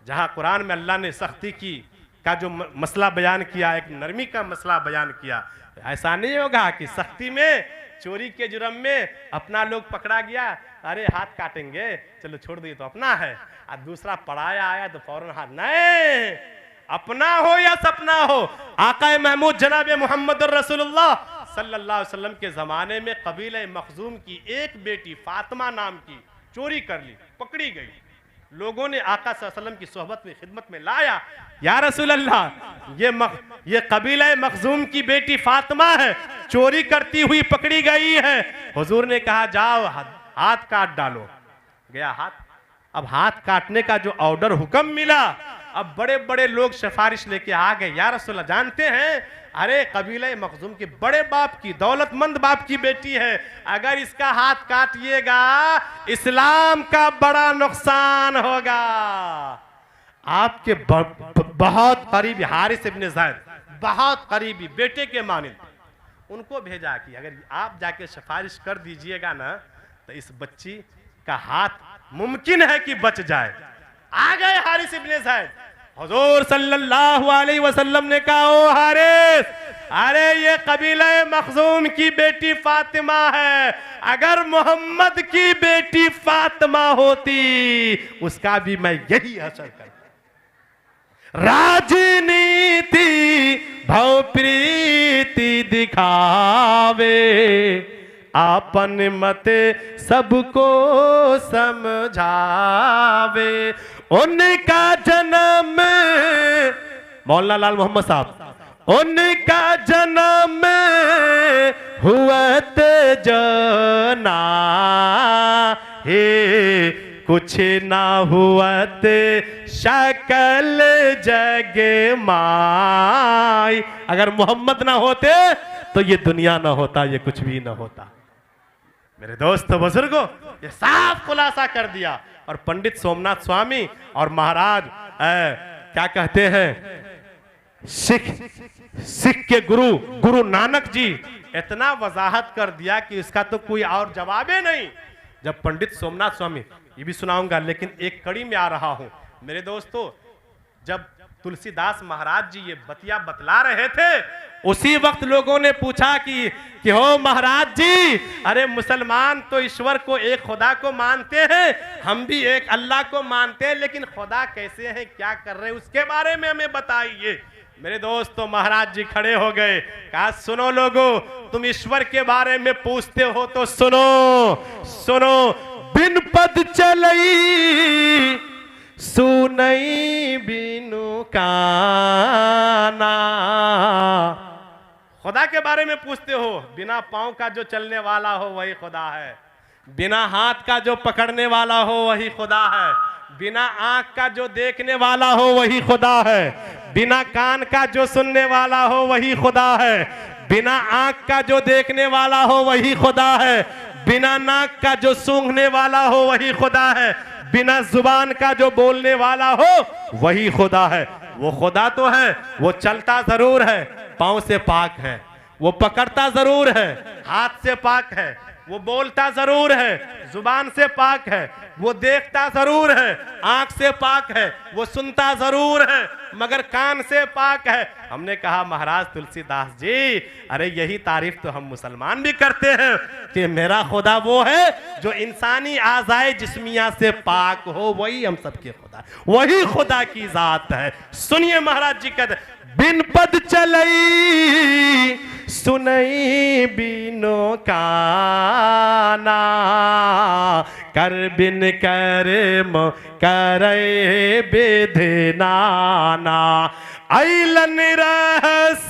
जहां कुरान में अल्लाह ने सख्ती की का जो मसला बयान किया, एक नरमी का मसला बयान किया, ऐसा नहीं होगा कि सख्ती में चोरी के जुर्म में अपना लोग पकड़ा गया, अरे हाथ काटेंगे, चलो छोड़ दिए तो अपना है, और दूसरा पराया आया तो फौरन हाथ, नहीं, अपना हो या सपना हो, आका महमूद जनाब मोहम्मद रसूलुल्लाह सल्लल्लाहु अलैहि वसल्लम के जमाने में कबीले मखजूम की एक बेटी फातिमा नाम की चोरी कर ली, पकड़ी गई। लोगों ने आका सल्लल्लाहु अलैहि वसल्लम की सोहबत में खिदमत में लाया, या रसूल अल्लाह ये कबीला मखजूम की बेटी फातिमा है, चोरी करती हुई पकड़ी गई है। हुजूर ने कहा जाओ हाथ काट डालो, गया हाथ। अब हाथ काटने का जो ऑर्डर हुक्म मिला, अब बड़े बड़े लोग सिफारिश लेके आ गए, या रसूल अल्लाह जानते हैं अरे कबीला मखजूम के बड़े बाप की, दौलतमंद बाप की बेटी है, अगर इसका हाथ काटिएगा इस्लाम का बड़ा नुकसान होगा। आपके बहुत करीबी हारिस इब्न ज़ैद, बहुत करीबी बेटे के मानिंद, उनको भेजा कि अगर आप जाके सिफारिश कर दीजिएगा ना तो इस बच्ची का हाथ मुमकिन है कि बच जाए। आ गए हारिस इब्न ज़ैद, हुजूर सल्लल्लाहु अलैहि वसल्लम ने कहा, ओ हारिस, अरे ये कबीला मखजूम की बेटी फातिमा है, अगर मोहम्मद की बेटी फातिमा होती उसका भी मैं यही असर कर। राजनीति भाव प्रीति दिखावे, आपन मते सबको समझावे। उनका जन्म मौलाना लाल मोहम्मद साहब, उनका जन्म हुआ जना हे, कुछ ना हुआ शकल जग माई। अगर मोहम्मद ना होते तो ये दुनिया ना होता, ये कुछ भी ना होता। मेरे दोस्त बुजुर्गों, ये साफ खुलासा कर दिया। और पंडित सोमनाथ स्वामी और महाराज क्या कहते हैं, सिख के गुरु नानक जी, इतना वजाहत कर दिया कि इसका तो कोई और जवाब ही नहीं। जब पंडित सोमनाथ स्वामी, ये भी सुनाऊंगा लेकिन एक कड़ी में आ रहा हूं मेरे दोस्तों, जब तुलसीदास महाराज जी ये बतिया बतला रहे थे, उसी वक्त लोगों ने पूछा कि हो महाराज जी, अरे मुसलमान तो ईश्वर को, एक खुदा को मानते हैं, हम भी एक अल्लाह को मानते हैं, लेकिन खुदा कैसे हैं, क्या कर रहे हैं, उसके बारे में हमें बताइए। मेरे दोस्तों, महाराज जी खड़े हो गए, कहा सुनो लोगों, तुम ईश्वर के बारे में पूछते हो तो सुनो सुनो, बिन पद चलई सुनई बिनु काना। खुदा के बारे में पूछते हो, बिना पांव का जो चलने वाला हो वही खुदा है, बिना हाथ का जो पकड़ने वाला हो वही खुदा है, बिना आंख का जो देखने वाला हो वही खुदा है, बिना कान का जो सुनने वाला हो वही खुदा है, बिना आंख का जो देखने वाला हो वही खुदा है, बिना नाक का जो सूंघने वाला हो वही खुदा है, बिना जुबान का जो बोलने वाला हो वही खुदा है। वो खुदा तो है, वो चलता जरूर है, पांव से पाक है, वो पकड़ता जरूर है, हाथ से पाक है, वो बोलता जरूर है, जुबान से पाक है, वो देखता जरूर है, आंख से पाक है, वो सुनता जरूर है, मगर कान से पाक है। हमने कहा महाराज तुलसीदास जी, अरे यही तारीफ तो हम मुसलमान भी करते हैं कि मेरा खुदा वो है जो इंसानी आज़ाए जिस्मिया से पाक हो, वही हम सबके खुदा, वही खुदा की जात है। सुनिए महाराज जी कहते, बिन पद चलई सुनई बिनो काना, कर बिन कर मो करे विधनाना, ऐलन रहस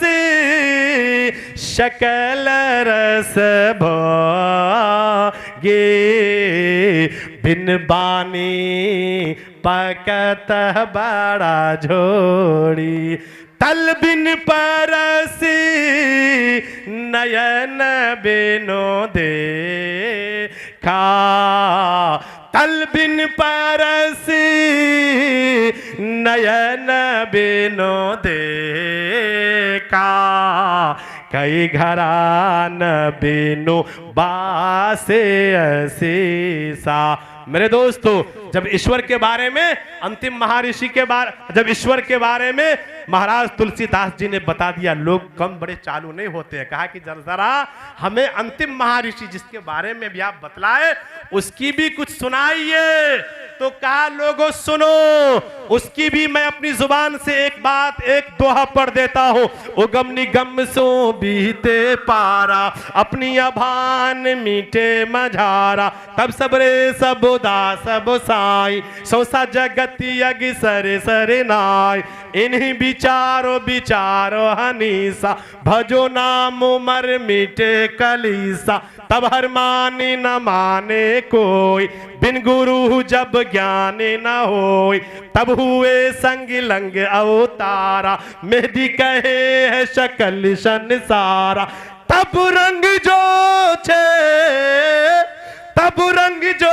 शकल रस भोगे, बिन बानी पकत बड़ा झोड़ी, तल बिन परसी नयन बिनो देखा, तल बिन परसी नयन बिनो देखा, कई घरान बिनु बासे असीसा। मेरे दोस्तों, जब ईश्वर के बारे में अंतिम महर्षि के बारे जब ईश्वर के बारे में महाराज तुलसीदास जी ने बता दिया, लोग कम बड़े चालू नहीं होते हैं। कहा कि जरा हमें अंतिम महर्षि जिसके बारे में भी आप बतलाए उसकी भी कुछ सुनाइए। तो कहा लोगों सुनो, उसकी भी मैं अपनी जुबान से एक बात, एक दोहा पढ़ देता हूं। उगम निगम सो बीते पारा, अपनी अभान मीठे मझारा, तब सबरे सब दास सब साई, संसा जगत यज्ञ सरे सरे नाय, इन्हीं विचारो विचारो हनीसा, भजो नाम उमर मीठे कलीसा, तब हर माने न माने कोई, बिन गुरु जब ज्ञान न होई, तब हुए संग लंग अवतारा, मेहदी कहे है शकल संसारा, तब रंग जो छे तब रंग जो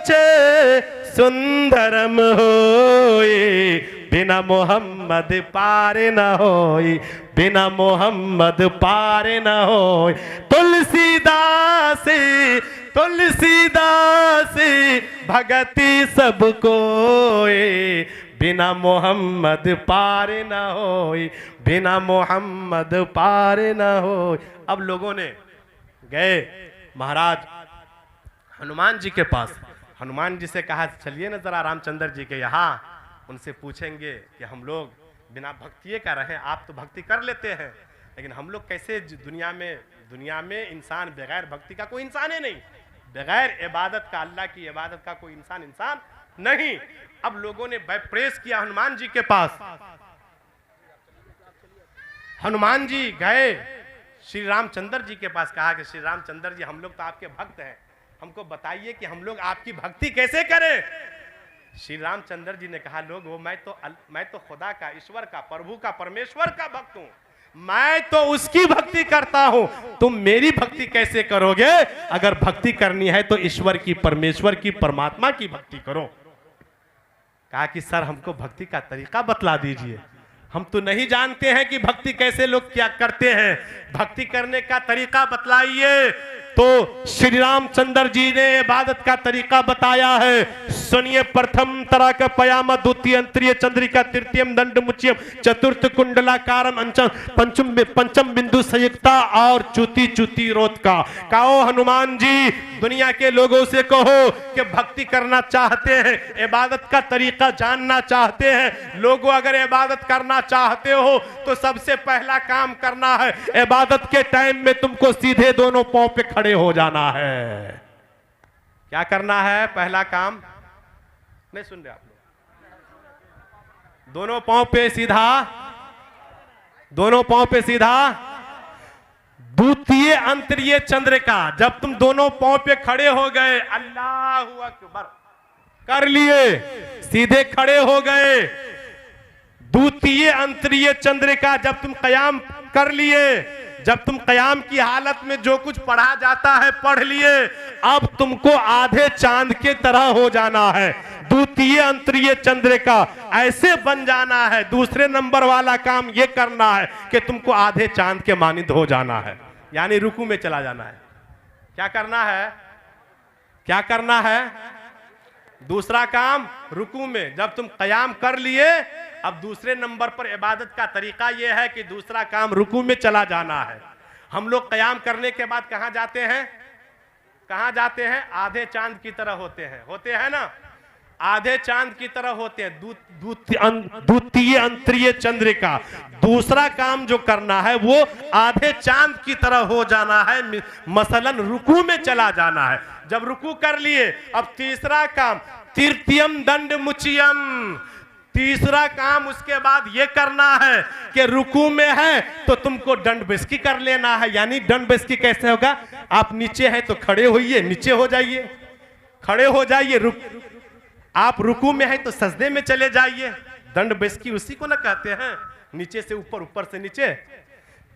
छे सुंदरम होए, बिना मोहम्मद पारे न होई, बिना मोहम्मद पारे न होई। तुलसीदास तुलसीदास भगति सबको, बिना मोहम्मद पारे न होई, बिना मोहम्मद पारे न होई। अब लोगों ने गए महाराज हनुमान जी के पास। हनुमान जी से कहा चलिए ना जरा रामचंद्र जी के यहाँ, उनसे पूछेंगे कि हम लोग बिना भक्ति का रहे, आप तो भक्ति कर लेते हैं, लेकिन हम लोग कैसे दुनिया में इंसान बगैर भक्ति का कोई इंसान ही नहीं, बगैर इबादत का, अल्लाह की इबादत का कोई इंसान नहीं। अब लोगों ने प्रेस किया हनुमान जी के पास। हनुमान जी गए श्री रामचंद्र जी के पास, कहा कि श्री रामचंद्र जी हम लोग तो आपके भक्त हैं, हमको बताइए कि हम लोग आपकी भक्ति कैसे करें। श्री रामचंद्र जी ने कहा लोग मैं तो खुदा का, ईश्वर का, प्रभु का, परमेश्वर का भक्त हूं, मैं तो उसकी भक्ति करता हूं, तुम मेरी भक्ति कैसे करोगे। अगर भक्ति करनी है तो ईश्वर की, परमेश्वर की, परमात्मा की भक्ति करो। कहा कि सर हमको भक्ति का तरीका बतला दीजिए, हम तो नहीं जानते हैं कि भक्ति कैसे लोग क्या करते हैं, भक्ति करने का तरीका बतलाइए। तो श्री रामचंद्र जी ने इबादत का तरीका बताया है। सुनिए, प्रथम तरह का पयाम, द्वितीय अंतरीय चंद्रिका, तृतीयम दंड मुच्यम, चतुर्थ कुंडलाकारम, पंचम बिंदु संयुक्ता और चुती चुती रोत का। कहो हनुमान जी दुनिया के लोगों से कहो कि भक्ति करना चाहते हैं, इबादत का तरीका जानना चाहते हैं। लोगों अगर इबादत करना चाहते हो तो सबसे पहला काम करना है, इबादत के टाइम में तुमको सीधे दोनों पांव पे खड़े हो जाना है। क्या करना है पहला काम? नहीं सुन रहे आप लोग? दोनों पांव पे सीधा, दोनों पांव पे सीधा। द्वितीय अंतरीय चंद्रिका, जब तुम दोनों पांव पे खड़े हो गए, अल्लाहु अकबर कर लिए, सीधे खड़े हो गए। द्वितीय अंतरीय चंद्रिका, जब तुम कयाम कर लिए, जब तुम कयाम की हालत में जो कुछ पढ़ा जाता है पढ़ लिए, अब तुमको आधे चांद के तरह हो जाना है। द्वितीय अंतरीय चंद्रिका ऐसे बन जाना है। दूसरे नंबर वाला काम यह करना है कि तुमको आधे चांद के मानिंद हो जाना है, यानी रुकू में चला जाना है। क्या करना है? क्या करना है? दूसरा काम रुकू में, जब तुम कयाम कर लिए, अब दूसरे नंबर पर इबादत का तरीका यह है कि दूसरा काम रुकू में चला जाना है। हम लोग कयाम करने के बाद कहां जाते हैं? कहां जाते हैं? आधे चांद की तरह होते हैं ना, आधे चांद की तरह होते हैं। द्वितीय अंतरीय चंद्रिका, दूसरा काम जो करना है वो आधे चांद की तरह हो जाना है, मसलन रुकू में चला जाना है। जब रुकू कर लिए, अब तीसरा काम तृतीयम दंड मुचियम, तीसरा काम उसके बाद ये करना है कि रुकू में है तो तुमको दंड बेसकी कर लेना है। यानी दंड बेसकी कैसे होगा? आप नीचे हैं तो खड़े होइए, नीचे हो जाइए, खड़े हो जाइए। आप रुकू में हैं तो सजदे में चले जाइए। दंड बेसकी उसी को ना कहते हैं, नीचे से ऊपर, ऊपर से नीचे।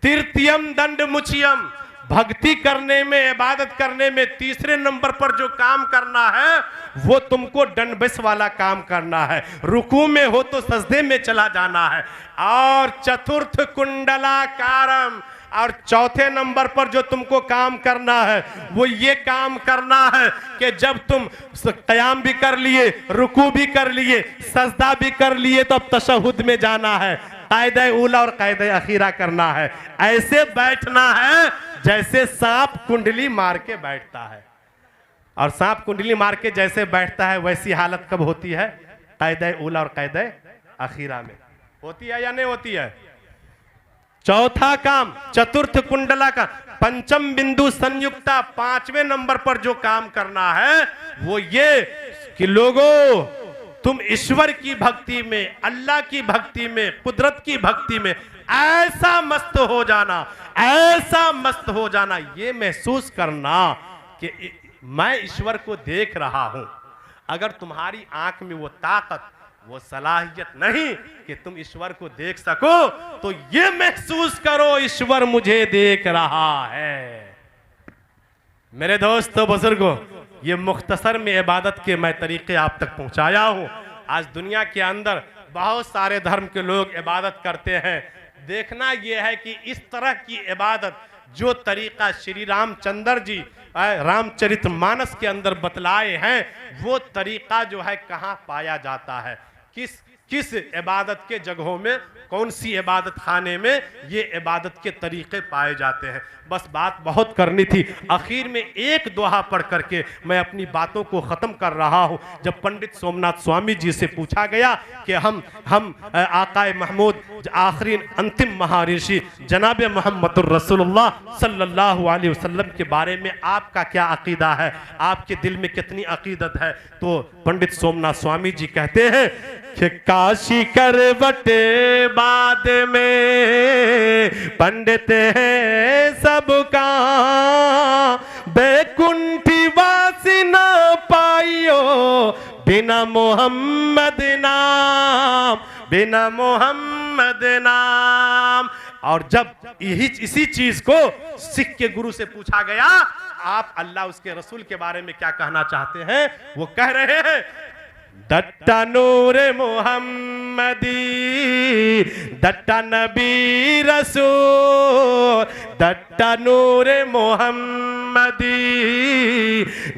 तृतीयम दंड मुचियम, भक्ति करने में, इबादत करने में तीसरे नंबर पर जो काम करना है वो तुमको दंडबेस वाला काम करना है। रुकू में हो तो सजदे में चला जाना है। और चतुर्थ कुंडलाकारम, और चौथे नंबर पर जो तुमको काम करना है वो ये काम करना है कि जब तुम क़याम भी कर लिए, रुकू भी कर लिए, सजदा भी कर लिए, तो अब तशहुद में जाना है, कायदे ऊला और कायदे अखीरा करना है। ऐसे बैठना है जैसे सांप कुंडली मार के बैठता है। और सांप कुंडली मार के जैसे बैठता है वैसी हालत कब होती है? कायदे ऊला और कायदे अखीरा में होती है या नहीं होती है? चौथा काम चतुर्थ कुंडला का पंचम बिंदु संयुक्ता, पांचवें नंबर पर जो काम करना है वो ये कि लोगों तुम ईश्वर की भक्ति में, अल्लाह की भक्ति में, कुदरत की भक्ति में ऐसा मस्त हो जाना, ऐसा मस्त हो जाना, ये महसूस करना कि मैं ईश्वर को देख रहा हूं। अगर तुम्हारी आंख में वो ताकत, वो सलाहियत नहीं कि तुम ईश्वर को देख सको, तो ये महसूस करो ईश्वर मुझे देख रहा है। मेरे दोस्तों बुजुर्गों, ये मुख्तसर में इबादत के मैं तरीके आप तक पहुंचाया हूं। आज दुनिया के अंदर बहुत सारे धर्म के लोग इबादत करते हैं। देखना यह है कि इस तरह की इबादत जो तरीका श्री रामचंद्र जी रामचरितमानस के अंदर बतलाए हैं, वो तरीका जो है कहाँ पाया जाता है, किस इबादत के जगहों में, कौन सी इबादत खाने में ये इबादत के तरीके पाए जाते हैं। बस बात बहुत करनी थी। आखिर में एक दोहा पढ़ करके मैं अपनी बातों को ख़त्म कर रहा हूँ। जब पंडित सोमनाथ स्वामी जी से पूछा गया कि हम आकाए महमूद आखिरी अंतिम महर्षि जनाब मोहम्मदुर रसूलुल्लाह सल्लल्लाहु अलैहि वसल्लम के बारे में आपका क्या अकीदा है, आपके दिल में कितनी अकीदत है, तो पंडित सोमनाथ स्वामी जी कहते हैं कि काशी करवटे बाद में पंडित है सबका, बैकुंठी वासी न पाइयो बिना मोहम्मद नाम, बिना मोहम्मद नाम। और जब इसी चीज को सिख के गुरु से पूछा गया आप अल्लाह उसके रसूल के बारे में क्या कहना चाहते हैं, वो कह रहे हैं दट्टा नूर मोहम्मदी, दट्टा नबी रसूल, दट्टा नूर मोहम्मदी,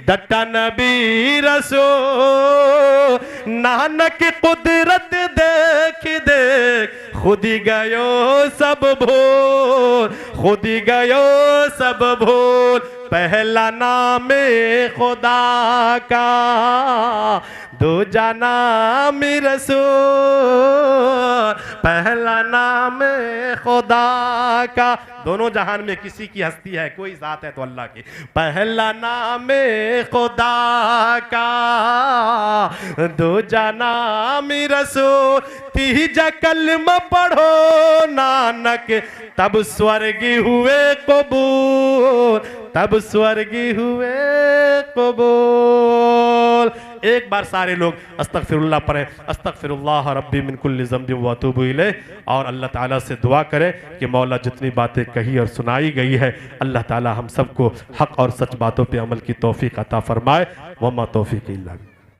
दट्टा नबी रसूल, नानक कुदरत देख देख खुद ही गयो सब भूल, खुद ही गयो सब भूल, पहला नाम खुदा का दूजा नाम रसूल, पहला नाम खुदा का। दोनों जहान में किसी की हस्ती है, कोई जात है तो अल्लाह की। पहला नाम खुदा का दूजा नाम रसूल, तीजा कलमा पढ़ो नानक तब स्वर्गी हुए कबूल, तब स्वर्गी हुए कबूल। एक बार सारे लोग अस्तगफिरुल्लाह पढ़ें, अस्तगफिरुल्लाह रब्बी मिन कुल्लि ज़ंबि व अतूबु इलैह, और अल्लाह ताला से दुआ करें कि मौला जितनी बातें कही और सुनाई गई है अल्लाह ताला हम सबको हक और सच बातों पे अमल की तौफीक अता फरमाए। वमा तौफीक इल्ला बिल्लाह।